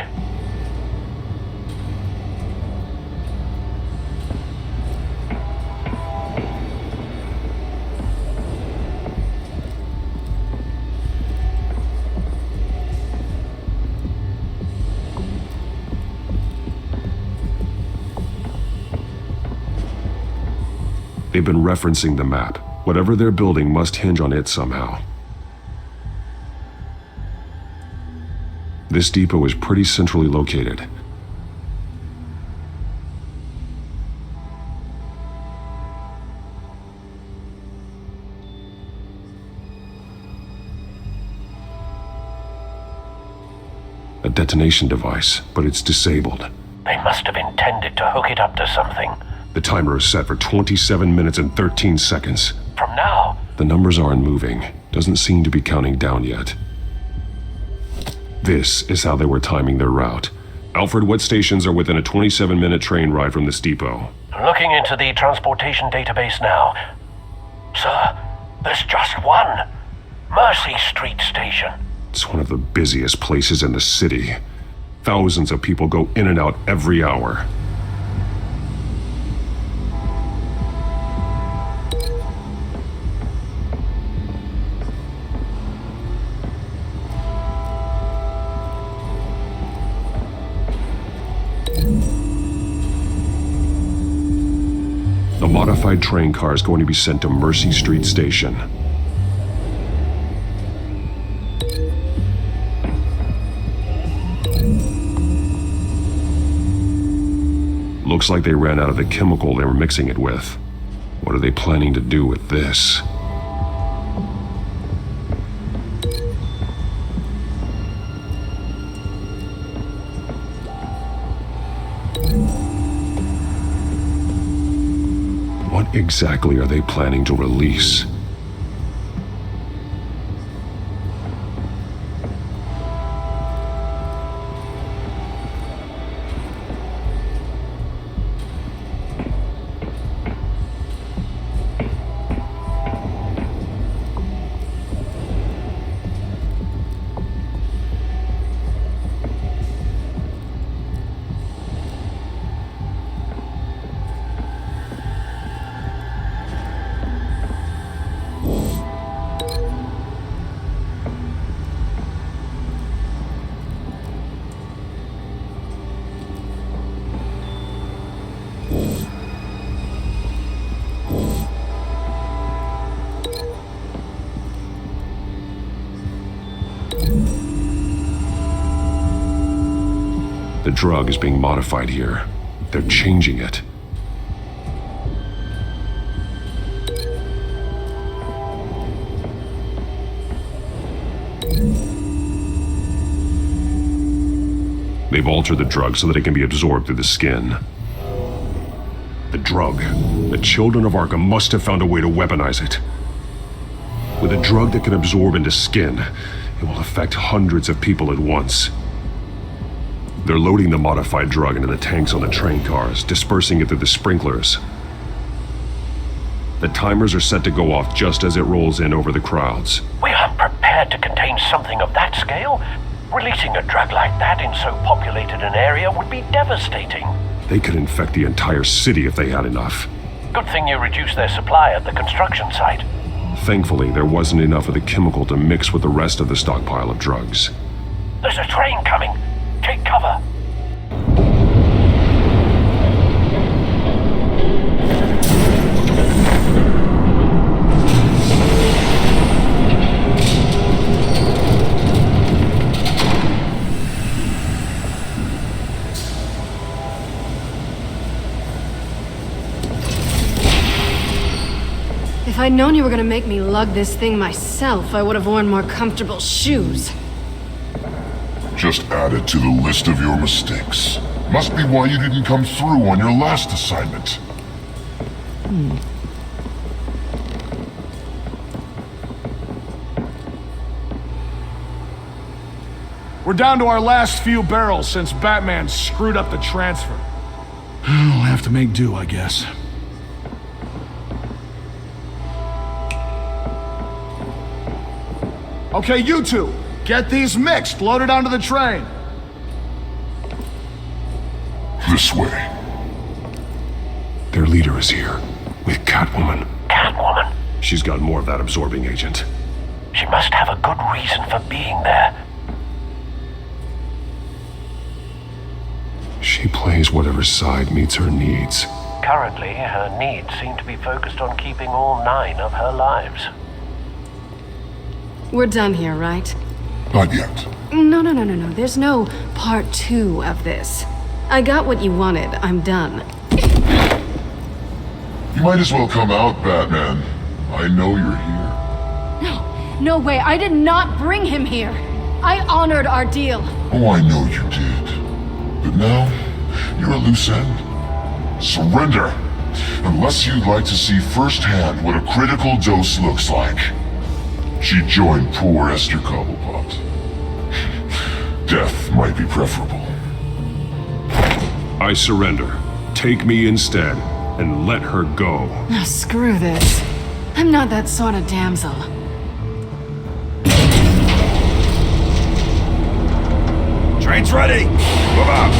They've been referencing the map. Whatever they're building must hinge on it somehow. This depot is pretty centrally located. A detonation device, but it's disabled. They must have intended to hook it up to something. The timer is set for 27 minutes and 13 seconds. From now? The numbers aren't moving. Doesn't seem to be counting down yet. This is how they were timing their route. Alfred, what stations are within a 27-minute train ride from this depot? Looking into the transportation database now. Sir, there's just one. Mercy Street Station. It's one of the busiest places in the city. Thousands of people go in and out every hour. The modified train car is going to be sent to Mercy Street Station. Looks like they ran out of the chemical they were mixing it with. What are they planning to do with this? What exactly are they planning to release? The drug is being modified here. They're changing it. They've altered the drug so that it can be absorbed through the skin. The drug. The children of Arkham must have found a way to weaponize it. With a drug that can absorb into skin, it will affect hundreds of people at once. They're loading the modified drug into the tanks on the train cars, dispersing it through the sprinklers. The timers are set to go off just as it rolls in over the crowds. We aren't prepared to contain something of that scale. Releasing a drug like that in so populated an area would be devastating. They could infect the entire city if they had enough. Good thing you reduced their supply at the construction site. Thankfully, there wasn't enough of the chemical to mix with the rest of the stockpile of drugs. There's a train coming. Take cover. If I'd known you were gonna make me lug this thing myself, I would have worn more comfortable shoes. Just add it to the list of your mistakes. Must be why you didn't come through on your last assignment. We're down to our last few barrels since Batman screwed up the transfer. We'll have to make do, I guess. Okay, you two, get these mixed, loaded onto the train. This way. Their leader is here, with Catwoman. Catwoman? She's got more of that absorbing agent. She must have a good reason for being there. She plays whatever side meets her needs. Currently, her needs seem to be focused on keeping all 9 of her lives. We're done here, right? Not yet. No. There's no part 2 of this. I got what you wanted. I'm done. You might as well come out, Batman. I know you're here. No way. I did not bring him here. I honored our deal. Oh, I know you did. But now, you're a loose end. Surrender, unless you'd like to see firsthand what a critical dose looks like. She joined poor Esther Cobblepot. Death might be preferable. I surrender. Take me instead, and let her go. Oh, screw this. I'm not that sort of damsel. Train's ready! Move out!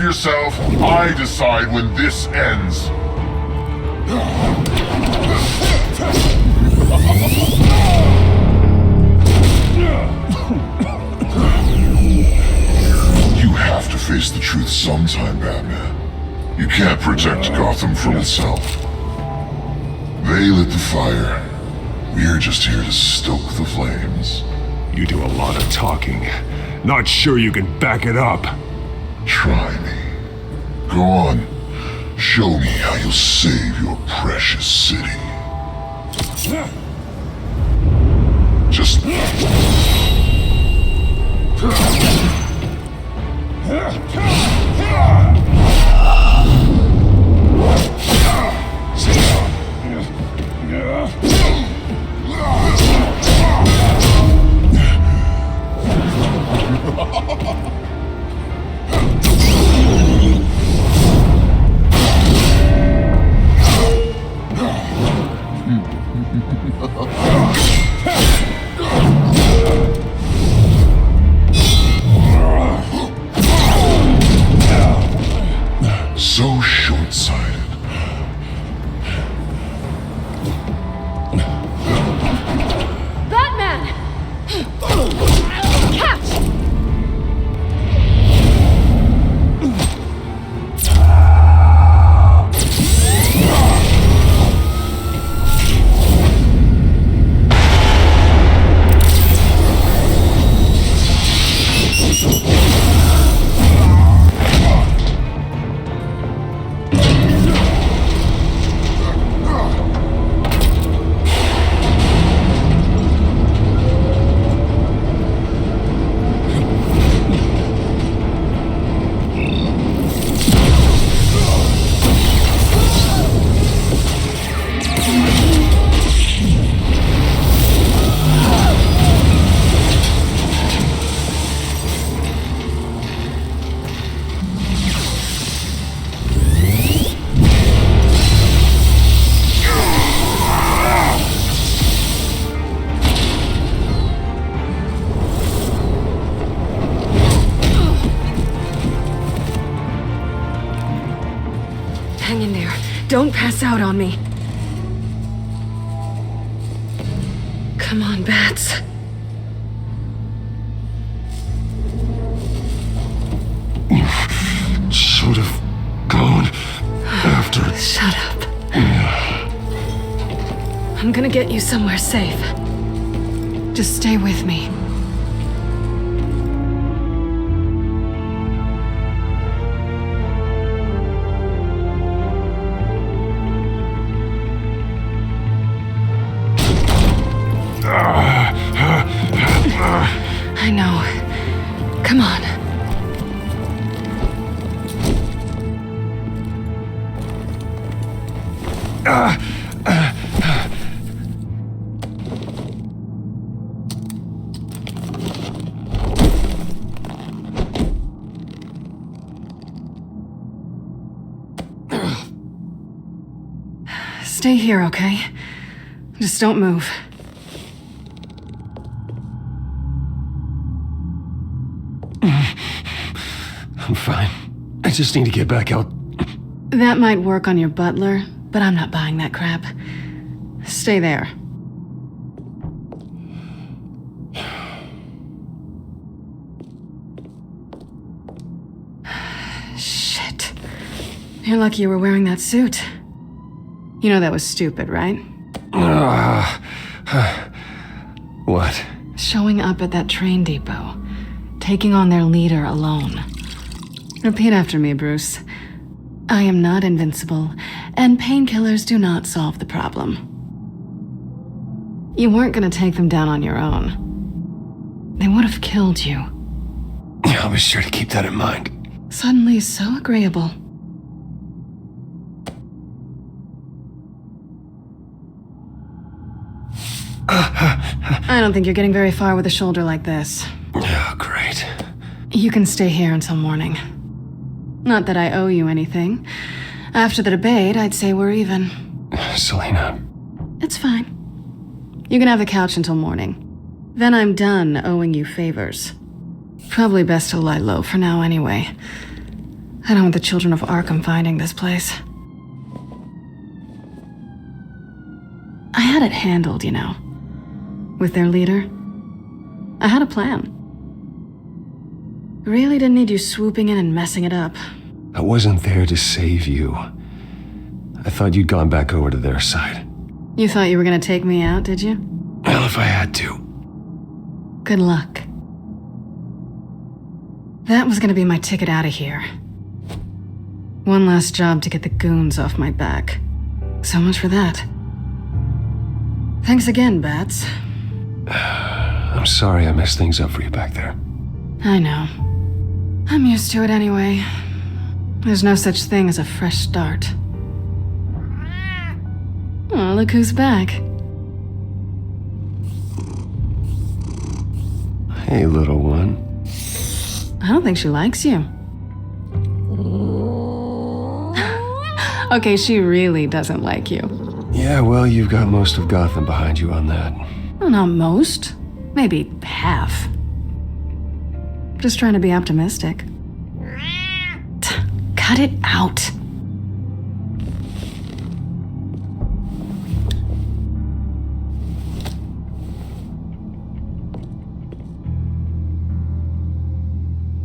Yourself, I decide when this ends. You have to face the truth sometime, Batman. You can't protect Gotham from itself. They lit the fire. We're just here to stoke the flames. You do a lot of talking. Not sure you can back it up. Try me. Go on. Show me how you'll save your precious city. Just... So short-sighted. Batman! Catch! Hang in there. Don't pass out on me. Come on, Bats. Should have gone after... Shut up. I'm gonna get you somewhere safe. Just stay with me. I know. Come on. Stay here, okay? Just don't move. I'm fine. I just need to get back out. That might work on your butler, but I'm not buying that crap. Stay there. Shit. You're lucky you were wearing that suit. You know that was stupid, right? What? Showing up at that train depot. Taking on their leader alone. Repeat after me, Bruce. I am not invincible, and painkillers do not solve the problem. You weren't gonna take them down on your own. They would have killed you. Yeah, I'll be sure to keep that in mind. Suddenly so agreeable. I don't think you're getting very far with a shoulder like this. Oh, great. You can stay here until morning. Not that I owe you anything. After the debate, I'd say we're even. Selena. It's fine. You can have the couch until morning. Then I'm done owing you favors. Probably best to lie low for now anyway. I don't want the children of Arkham finding this place. I had it handled, you know. With their leader. I had a plan. Really didn't need you swooping in and messing it up. I wasn't there to save you. I thought you'd gone back over to their side. You thought you were gonna take me out, did you? Well, if I had to. Good luck. That was gonna be my ticket out of here. One last job to get the goons off my back. So much for that. Thanks again, Bats. I'm sorry I messed things up for you back there. I know. I'm used to it anyway. There's no such thing as a fresh start. Oh, look who's back. Hey, little one. I don't think she likes you. Okay, she really doesn't like you. Yeah, well, you've got most of Gotham behind you on that. Well, not most. Maybe half. Just trying to be optimistic. Cut it out.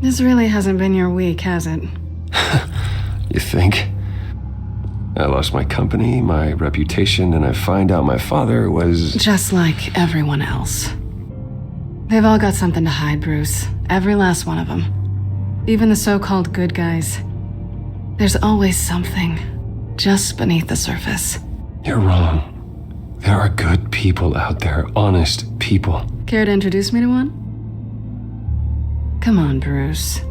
This really hasn't been your week, has it? You think? I lost my company, my reputation, and I find out my father was... Just like everyone else. They've all got something to hide, Bruce. Every last one of them. Even the so-called good guys. There's always something just beneath the surface. You're wrong. There are good people out there, honest people. Care to introduce me to one? Come on, Bruce.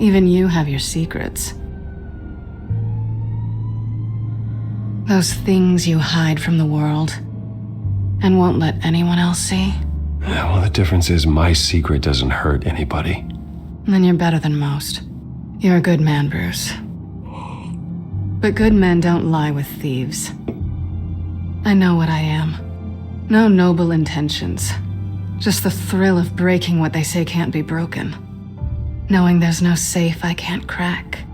Even you have your secrets. Those things you hide from the world and won't let anyone else see. Yeah, well, the difference is my secret doesn't hurt anybody. Then you're better than most. You're a good man, Bruce. But good men don't lie with thieves. I know what I am. No noble intentions. Just the thrill of breaking what they say can't be broken. Knowing there's no safe I can't crack.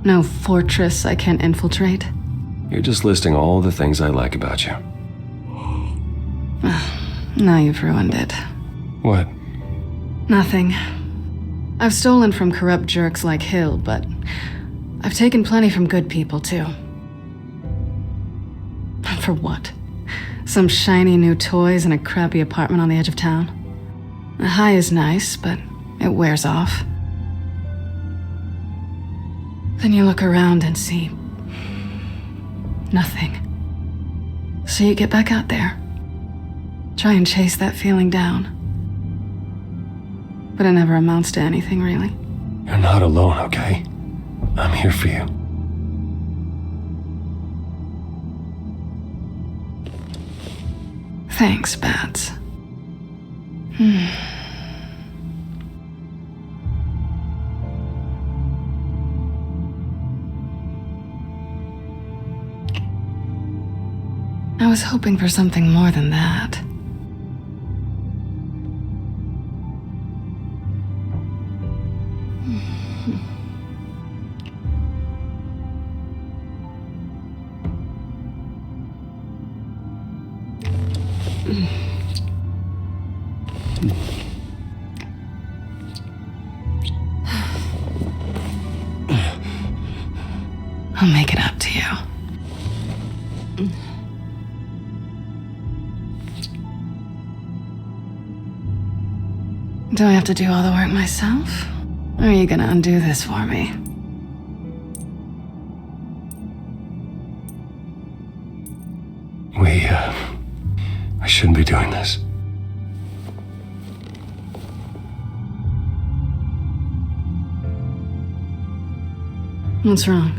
No fortress I can't infiltrate. You're just listing all the things I like about you. Now you've ruined it. What? Nothing. I've stolen from corrupt jerks like Hill, but I've taken plenty from good people, too. For what? Some shiny new toys and a crappy apartment on the edge of town? The high is nice, but it wears off. Then you look around and see nothing. So you get back out there. Try and chase that feeling down. But it never amounts to anything, really. You're not alone, okay? I'm here for you. Thanks, Bats. I was hoping for something more than that. I'll make it up to you. Do I have to do all the work myself? Or are you gonna undo this for me? I shouldn't be doing this. What's wrong?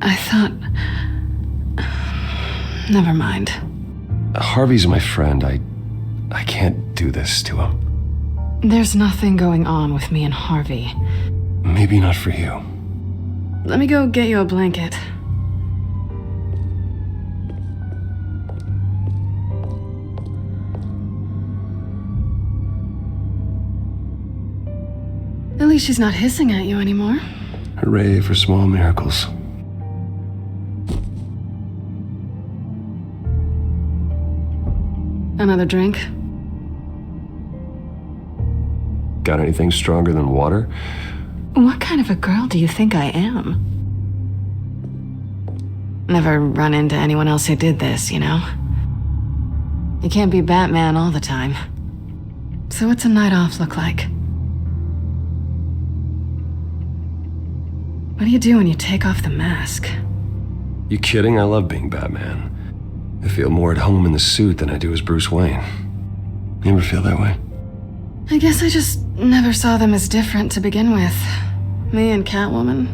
I thought... Never mind. Harvey's my friend. I can't do this to him. There's nothing going on with me and Harvey. Maybe not for you. Let me go get you a blanket. At least she's not hissing at you anymore. Hooray for small miracles. Another drink? Got anything stronger than water? What kind of a girl do you think I am? Never run into anyone else who did this, you know? You can't be Batman all the time. So what's a night off look like? What do you do when you take off the mask? You kidding? I love being Batman. I feel more at home in the suit than I do as Bruce Wayne. You ever feel that way? I guess I just never saw them as different to begin with. Me and Catwoman,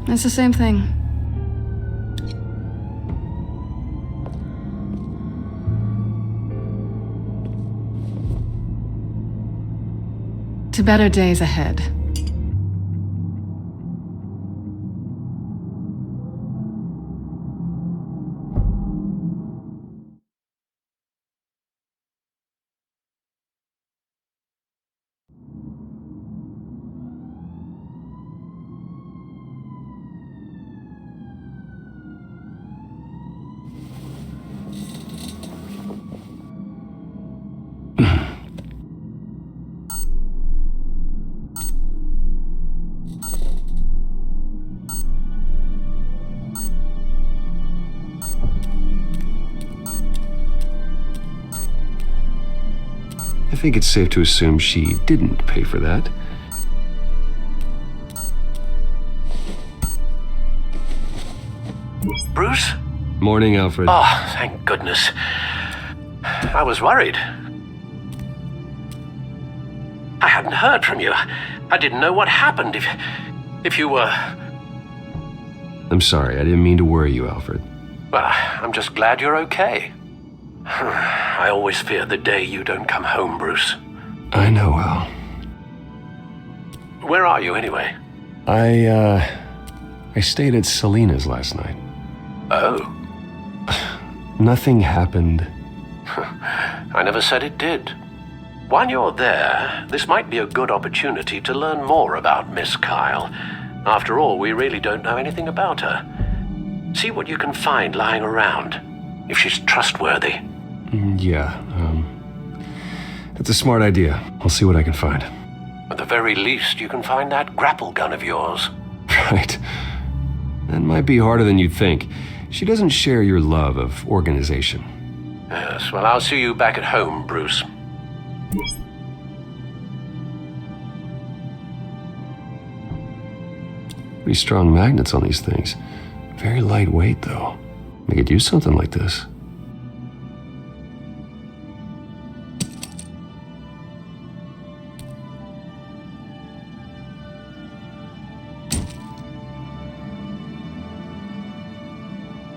it's the same thing. To better days ahead. I think it's safe to assume she didn't pay for that. Bruce? Morning, Alfred. Oh, thank goodness. I was worried. I hadn't heard from you. I didn't know what happened if you were... I'm sorry, I didn't mean to worry you, Alfred. Well, I'm just glad you're okay. I always fear the day you don't come home, Bruce. I know, Al. Where are you, anyway? I stayed at Selena's last night. Oh. Nothing happened. I never said it did. While you're there, this might be a good opportunity to learn more about Miss Kyle. After all, we really don't know anything about her. See what you can find lying around, if she's trustworthy. Yeah, that's a smart idea. I'll see what I can find. At the very least, you can find that grapple gun of yours. Right. That might be harder than you'd think. She doesn't share your love of organization. Yes, well, I'll see you back at home, Bruce. Pretty strong magnets on these things. Very lightweight, though. We could use something like this.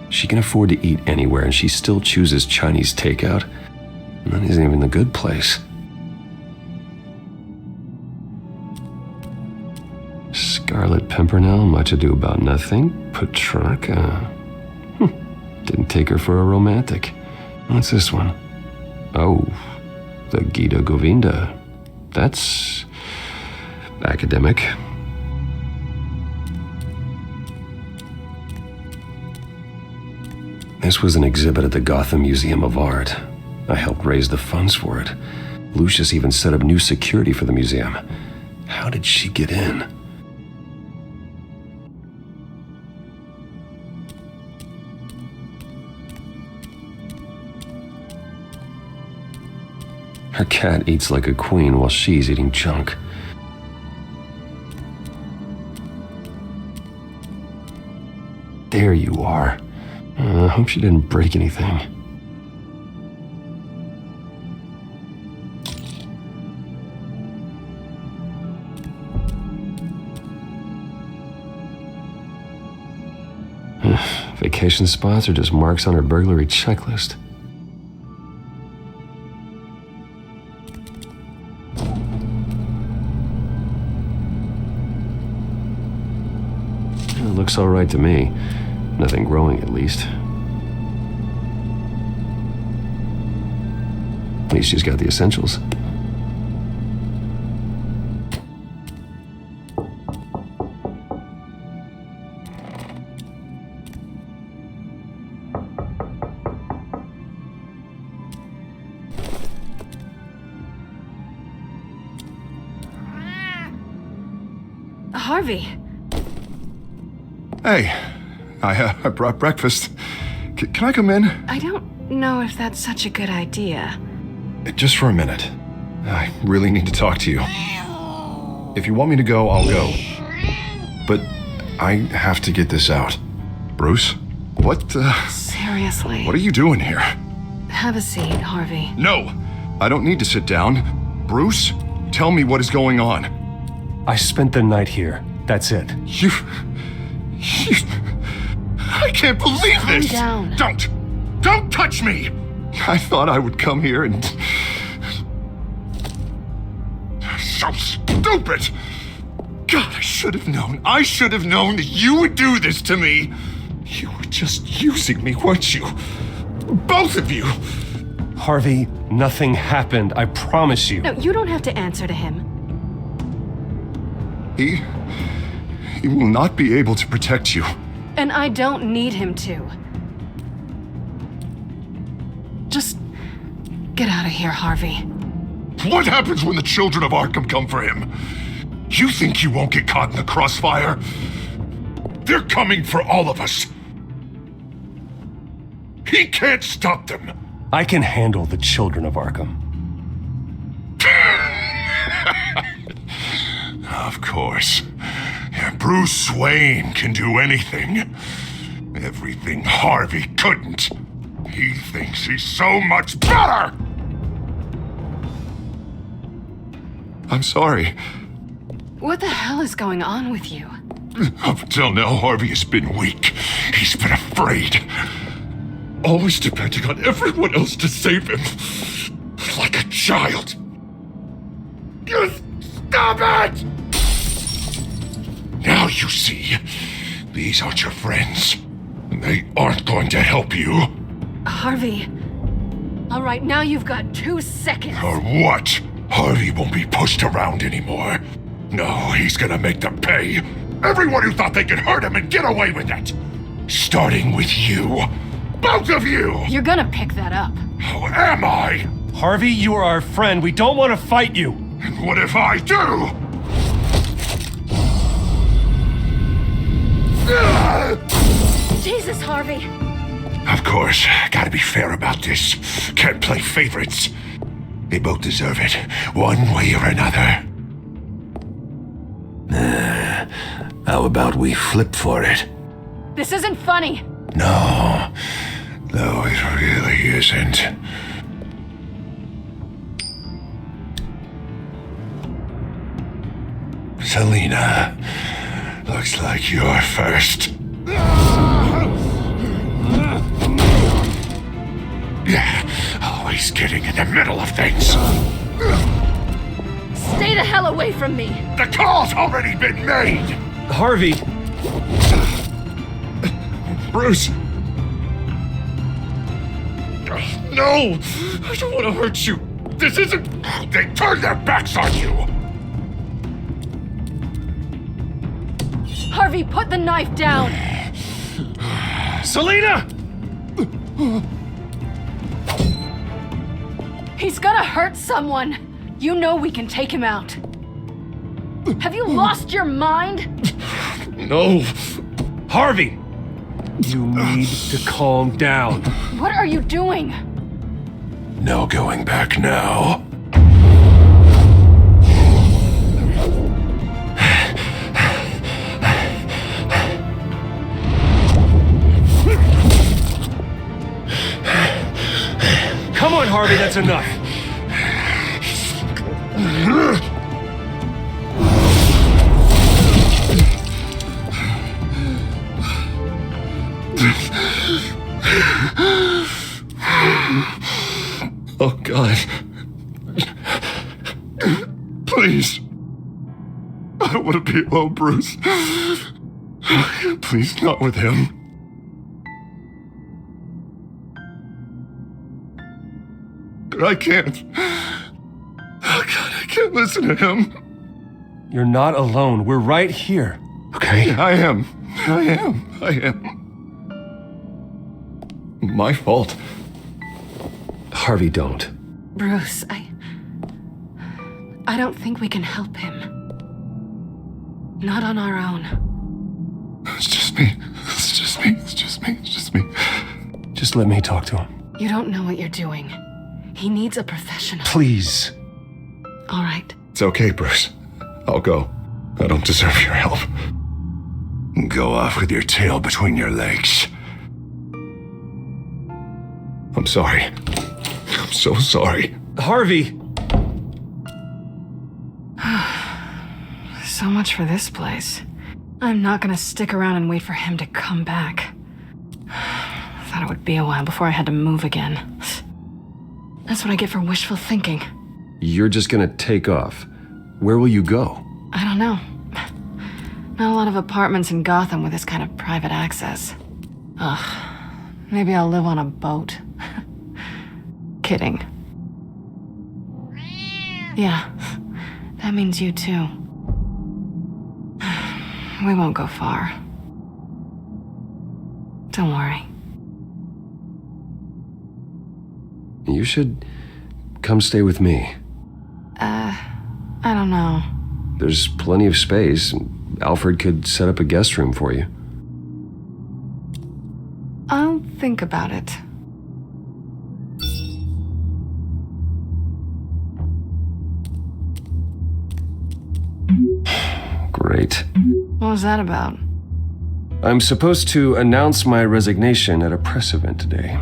She can afford to eat anywhere, and she still chooses Chinese takeout. And that isn't even the good place. Scarlet Pimpernel, Much Ado About Nothing, Petrarca. Didn't take her for a romantic. What's this one? Oh, the Gita Govinda. That's academic. This was an exhibit at the Gotham Museum of Art. I helped raise the funds for it. Lucius even set up new security for the museum. How did she get in? Her cat eats like a queen while she's eating junk. There you are. I hope she didn't break anything. Vacation spots are just marks on her burglary checklist. It looks all right to me. Nothing growing, at least. At least she's got the essentials. Harvey. Hey, I brought breakfast. Can I come in? I don't know if that's such a good idea. Just for a minute. I really need to talk to you. If you want me to go, I'll go. But I have to get this out. Bruce? What, Seriously. What are you doing here? Have a seat, Harvey. No! I don't need to sit down. Bruce, tell me what is going on. I spent the night here. That's it. You... I can't believe this! Calm down. Don't touch me! I thought I would come here and... So stupid! God, I should have known. I should have known that you would do this to me. You were just using me, weren't you? Both of you! Harvey, nothing happened. I promise you. No, you don't have to answer to him. He will not be able to protect you. And I don't need him to. Just get out of here, Harvey. What happens when the children of Arkham come for him? You think you won't get caught in the crossfire? They're coming for all of us. He can't stop them. I can handle the children of Arkham. Of course. Bruce Wayne can do anything. Everything Harvey couldn't. He thinks he's so much better! I'm sorry. What the hell is going on with you? Up until now, Harvey has been weak. He's been afraid. Always depending on everyone else to save him. Like a child. Just stop it! Now you see, these aren't your friends. And they aren't going to help you. Harvey. All right, now you've got 2 seconds. Or what? Harvey won't be pushed around anymore. No, he's gonna make them pay. Everyone who thought they could hurt him and get away with it. Starting with you. Both of you! You're gonna pick that up. How am I? Harvey, you are our friend. We don't want to fight you. And what if I do? Jesus, Harvey. Of course, gotta be fair about this. Can't play favorites. They both deserve it, one way or another. How about we flip for it? This isn't funny. No, it really isn't. Selina, looks like you're first. Yeah, always getting in the middle of things. Stay the hell away from me. The call's already been made. Harvey! Bruce! No! I don't want to hurt you! This isn't... They turned their backs on you! Harvey, put the knife down! Selena! He's gonna hurt someone! You know we can take him out. Have you lost your mind? No! Harvey! You need to calm down. What are you doing? No going back now. Come on, Harvey, that's enough. Oh, God. Please. I don't want to be alone, Bruce. Please, not with him. I can't. Oh, God, I can't listen to him. You're not alone. We're right here. Okay? I am. My fault. Harvey, don't. Bruce, I don't think we can help him. Not on our own. It's just me. Just let me talk to him. You don't know what you're doing. He needs a professional. Please. All right. It's okay, Bruce. I'll go. I don't deserve your help. Go off with your tail between your legs. I'm sorry. I'm so sorry. Harvey! So much for this place. I'm not gonna stick around and wait for him to come back. Thought it would be a while before I had to move again. That's what I get for wishful thinking. You're just gonna take off. Where will you go? I don't know. Not a lot of apartments in Gotham with this kind of private access. Ugh. Maybe I'll live on a boat. Kidding. Yeah. That means you too. We won't go far. Don't worry. You should come stay with me. I don't know. There's plenty of space. Alfred could set up a guest room for you. I'll think about it. Great. What was that about? I'm supposed to announce my resignation at a press event today.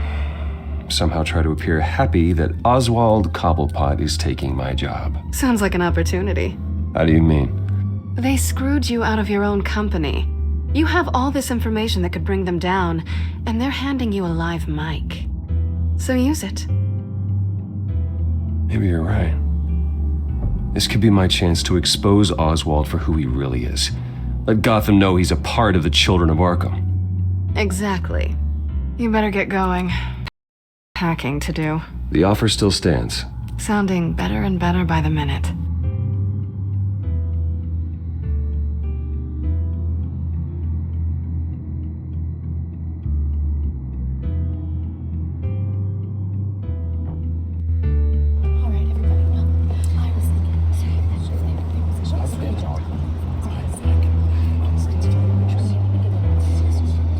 Somehow try to appear happy that Oswald Cobblepot is taking my job. Sounds like an opportunity. How do you mean? They screwed you out of your own company. You have all this information that could bring them down, and they're handing you a live mic. So use it. Maybe you're right. This could be my chance to expose Oswald for who he really is. Let Gotham know he's a part of the Children of Arkham. Exactly. You better get going. Packing to do. The offer still stands. Sounding better and better by the minute.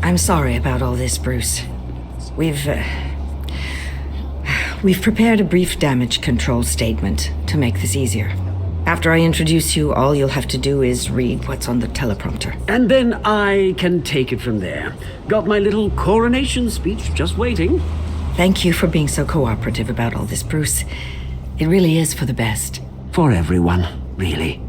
I'm sorry about all this, Bruce. We've prepared a brief damage control statement to make this easier. After I introduce you, all you'll have to do is read what's on the teleprompter. And then I can take it from there. Got my little coronation speech just waiting. Thank you for being so cooperative about all this, Bruce. It really is for the best. For everyone, really.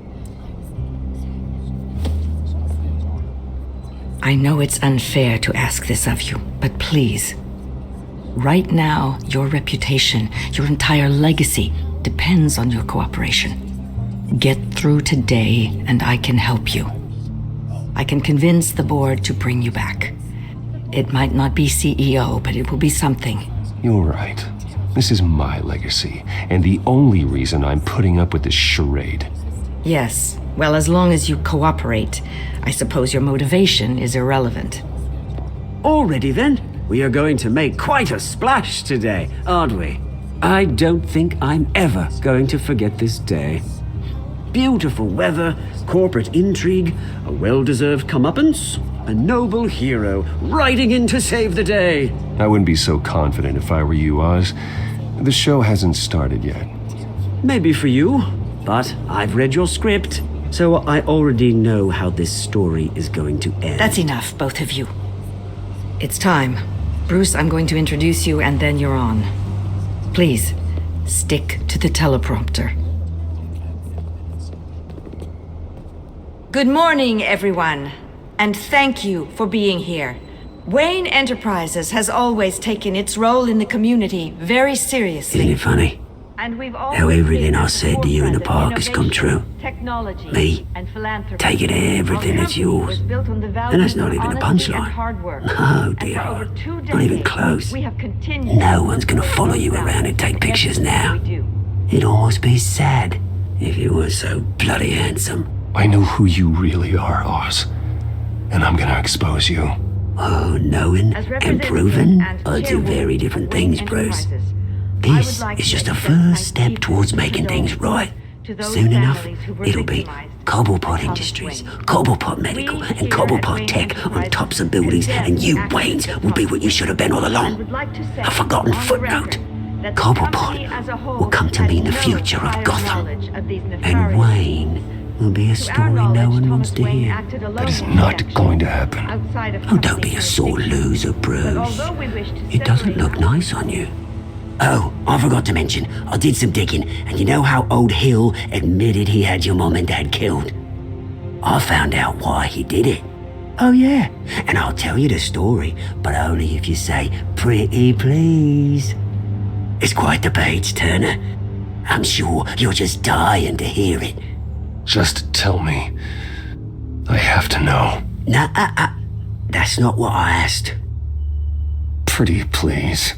I know it's unfair to ask this of you, but please. Right now, your reputation, your entire legacy, depends on your cooperation. Get through today, and I can help you. I can convince the board to bring you back. It might not be CEO, but it will be something. You're right. This is my legacy, and the only reason I'm putting up with this charade. Yes. Well, as long as you cooperate, I suppose your motivation is irrelevant. Already then, we are going to make quite a splash today, aren't we? I don't think I'm ever going to forget this day. Beautiful weather, corporate intrigue, a well-deserved comeuppance, a noble hero riding in to save the day. I wouldn't be so confident if I were you, Oz. The show hasn't started yet. Maybe for you, but I've read your script, so I already know how this story is going to end. That's enough, both of you. It's time. Bruce, I'm going to introduce you and then you're on. Please, stick to the teleprompter. Good morning, everyone, and thank you for being here. Wayne Enterprises has always taken its role in the community very seriously. Isn't it funny? How everything I said to you in the park has come true. Me, taking everything that's yours. And that's not even a punchline. Oh dear, not even close. No one's gonna follow you around and take pictures now. It'd almost be sad if you were so bloody handsome. I know who you really are, Oz. And I'm gonna expose you. Oh, knowing and proving are two very different things, Bruce. This is just a first step towards making things right. Soon enough, it'll be Cobblepot Industries, Cobblepot Medical, and Cobblepot Tech on tops of buildings, and you, Waynes, will be what you should have been all along. A forgotten footnote. Cobblepot will come to mean the future of Gotham. And Wayne will be a story no one wants to hear. That is not going to happen. Oh, don't be a sore loser, Bruce. It doesn't look nice on you. Oh, I forgot to mention, I did some digging, and you know how old Hill admitted he had your mom and dad killed? I found out why he did it. Oh yeah, and I'll tell you the story, but only if you say, pretty please. It's quite the page turner. I'm sure you're just dying to hear it. Just tell me. I have to know. Nah, that's not what I asked. Pretty please.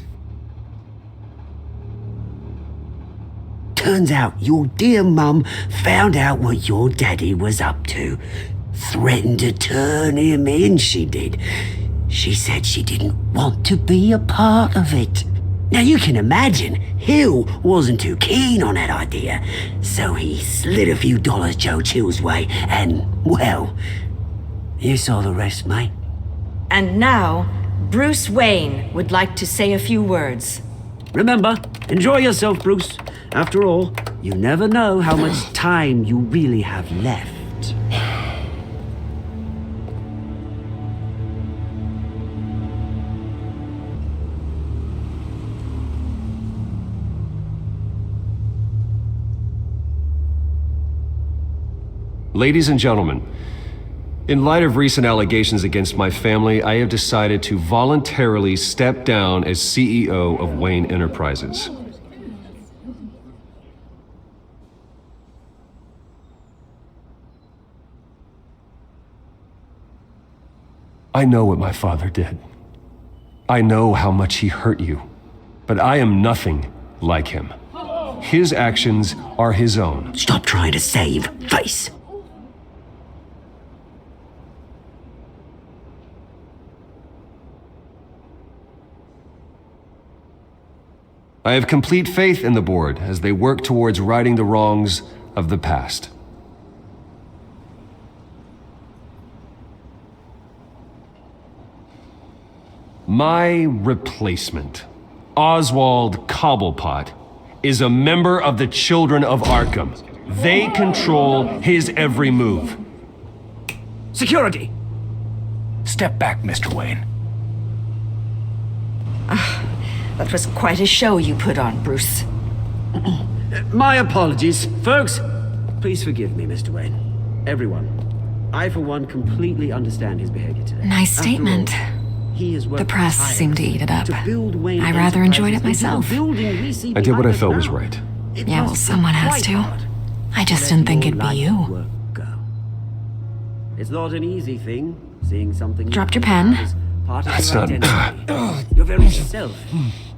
Turns out your dear mum found out what your daddy was up to. Threatened to turn him in, she did. She said she didn't want to be a part of it. Now you can imagine, Hill wasn't too keen on that idea. So he slid a few dollars Joe Chill's way and, well, you saw the rest, mate. And now, Bruce Wayne would like to say a few words. Remember, enjoy yourself, Bruce. After all, you never know how much time you really have left. Ladies and gentlemen, in light of recent allegations against my family, I have decided to voluntarily step down as CEO of Wayne Enterprises. I know what my father did. I know how much he hurt you, but I am nothing like him. His actions are his own. Stop trying to save face. I have complete faith in the board as they work towards righting the wrongs of the past. My replacement, Oswald Cobblepot, is a member of the Children of Arkham. They control his every move. Security! Step back, Mr. Wayne. That was quite a show you put on, Bruce. My apologies. Folks, please forgive me, Mr. Wayne. Everyone. I, for one, completely understand his behavior today. Nice statement. The press seemed to eat it up. I rather enjoyed it myself. I did what I felt was right. Yeah, well, someone has to. I just didn't think it'd be you. It's not an easy thing, seeing something... Dropped your pen. as part of That's your not- identity. Your very self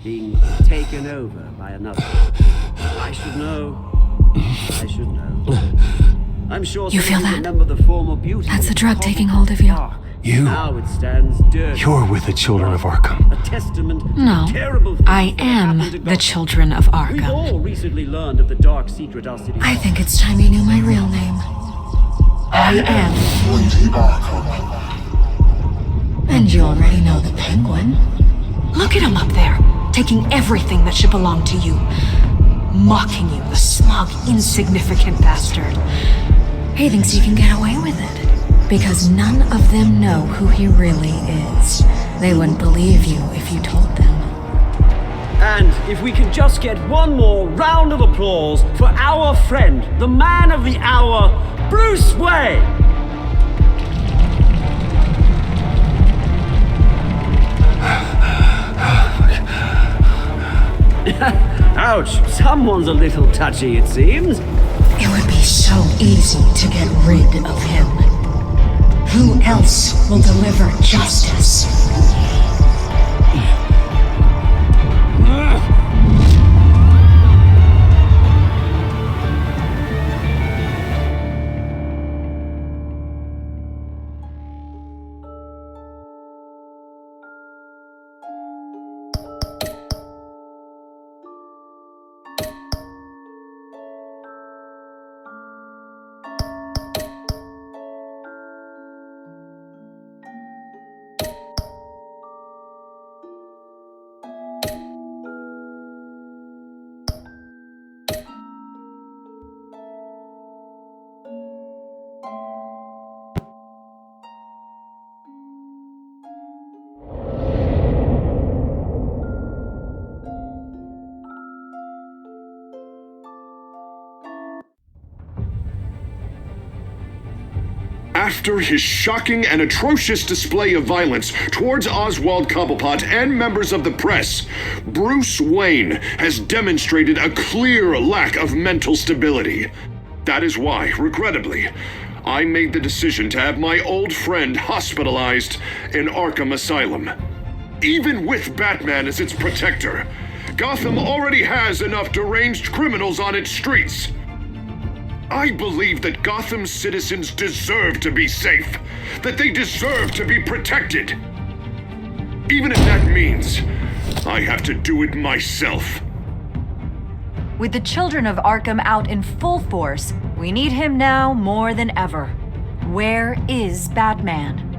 being taken over by another. I should know. I should know. I'm sure You feel that? remember the former beauty. That's the drug taking hold of you. You? Now it stands dirty. You're with the children of Arkham. A testament No, to terrible things I that am happened to the Gotham. children of We've Arkham. all recently learned of the dark secret our city I think it's time you knew my real name. I am. Lady Arkham. And you already know the Penguin. Look at him up there, taking everything that should belong to you. Mocking you, the smug, insignificant bastard. He thinks he can get away with it. Because none of them know who he really is. They wouldn't believe you if you told them. And if we can just get one more round of applause for our friend, the man of the hour, Bruce Wayne! Ouch, someone's a little touchy, it seems. It would be so easy to get rid of him. Who else will deliver justice? After his shocking and atrocious display of violence towards Oswald Cobblepot and members of the press, Bruce Wayne has demonstrated a clear lack of mental stability. That is why, regrettably, I made the decision to have my old friend hospitalized in Arkham Asylum. Even with Batman as its protector, Gotham already has enough deranged criminals on its streets. I believe that Gotham's citizens deserve to be safe, that they deserve to be protected. Even if that means I have to do it myself. With the children of Arkham out in full force, we need him now more than ever. Where is Batman?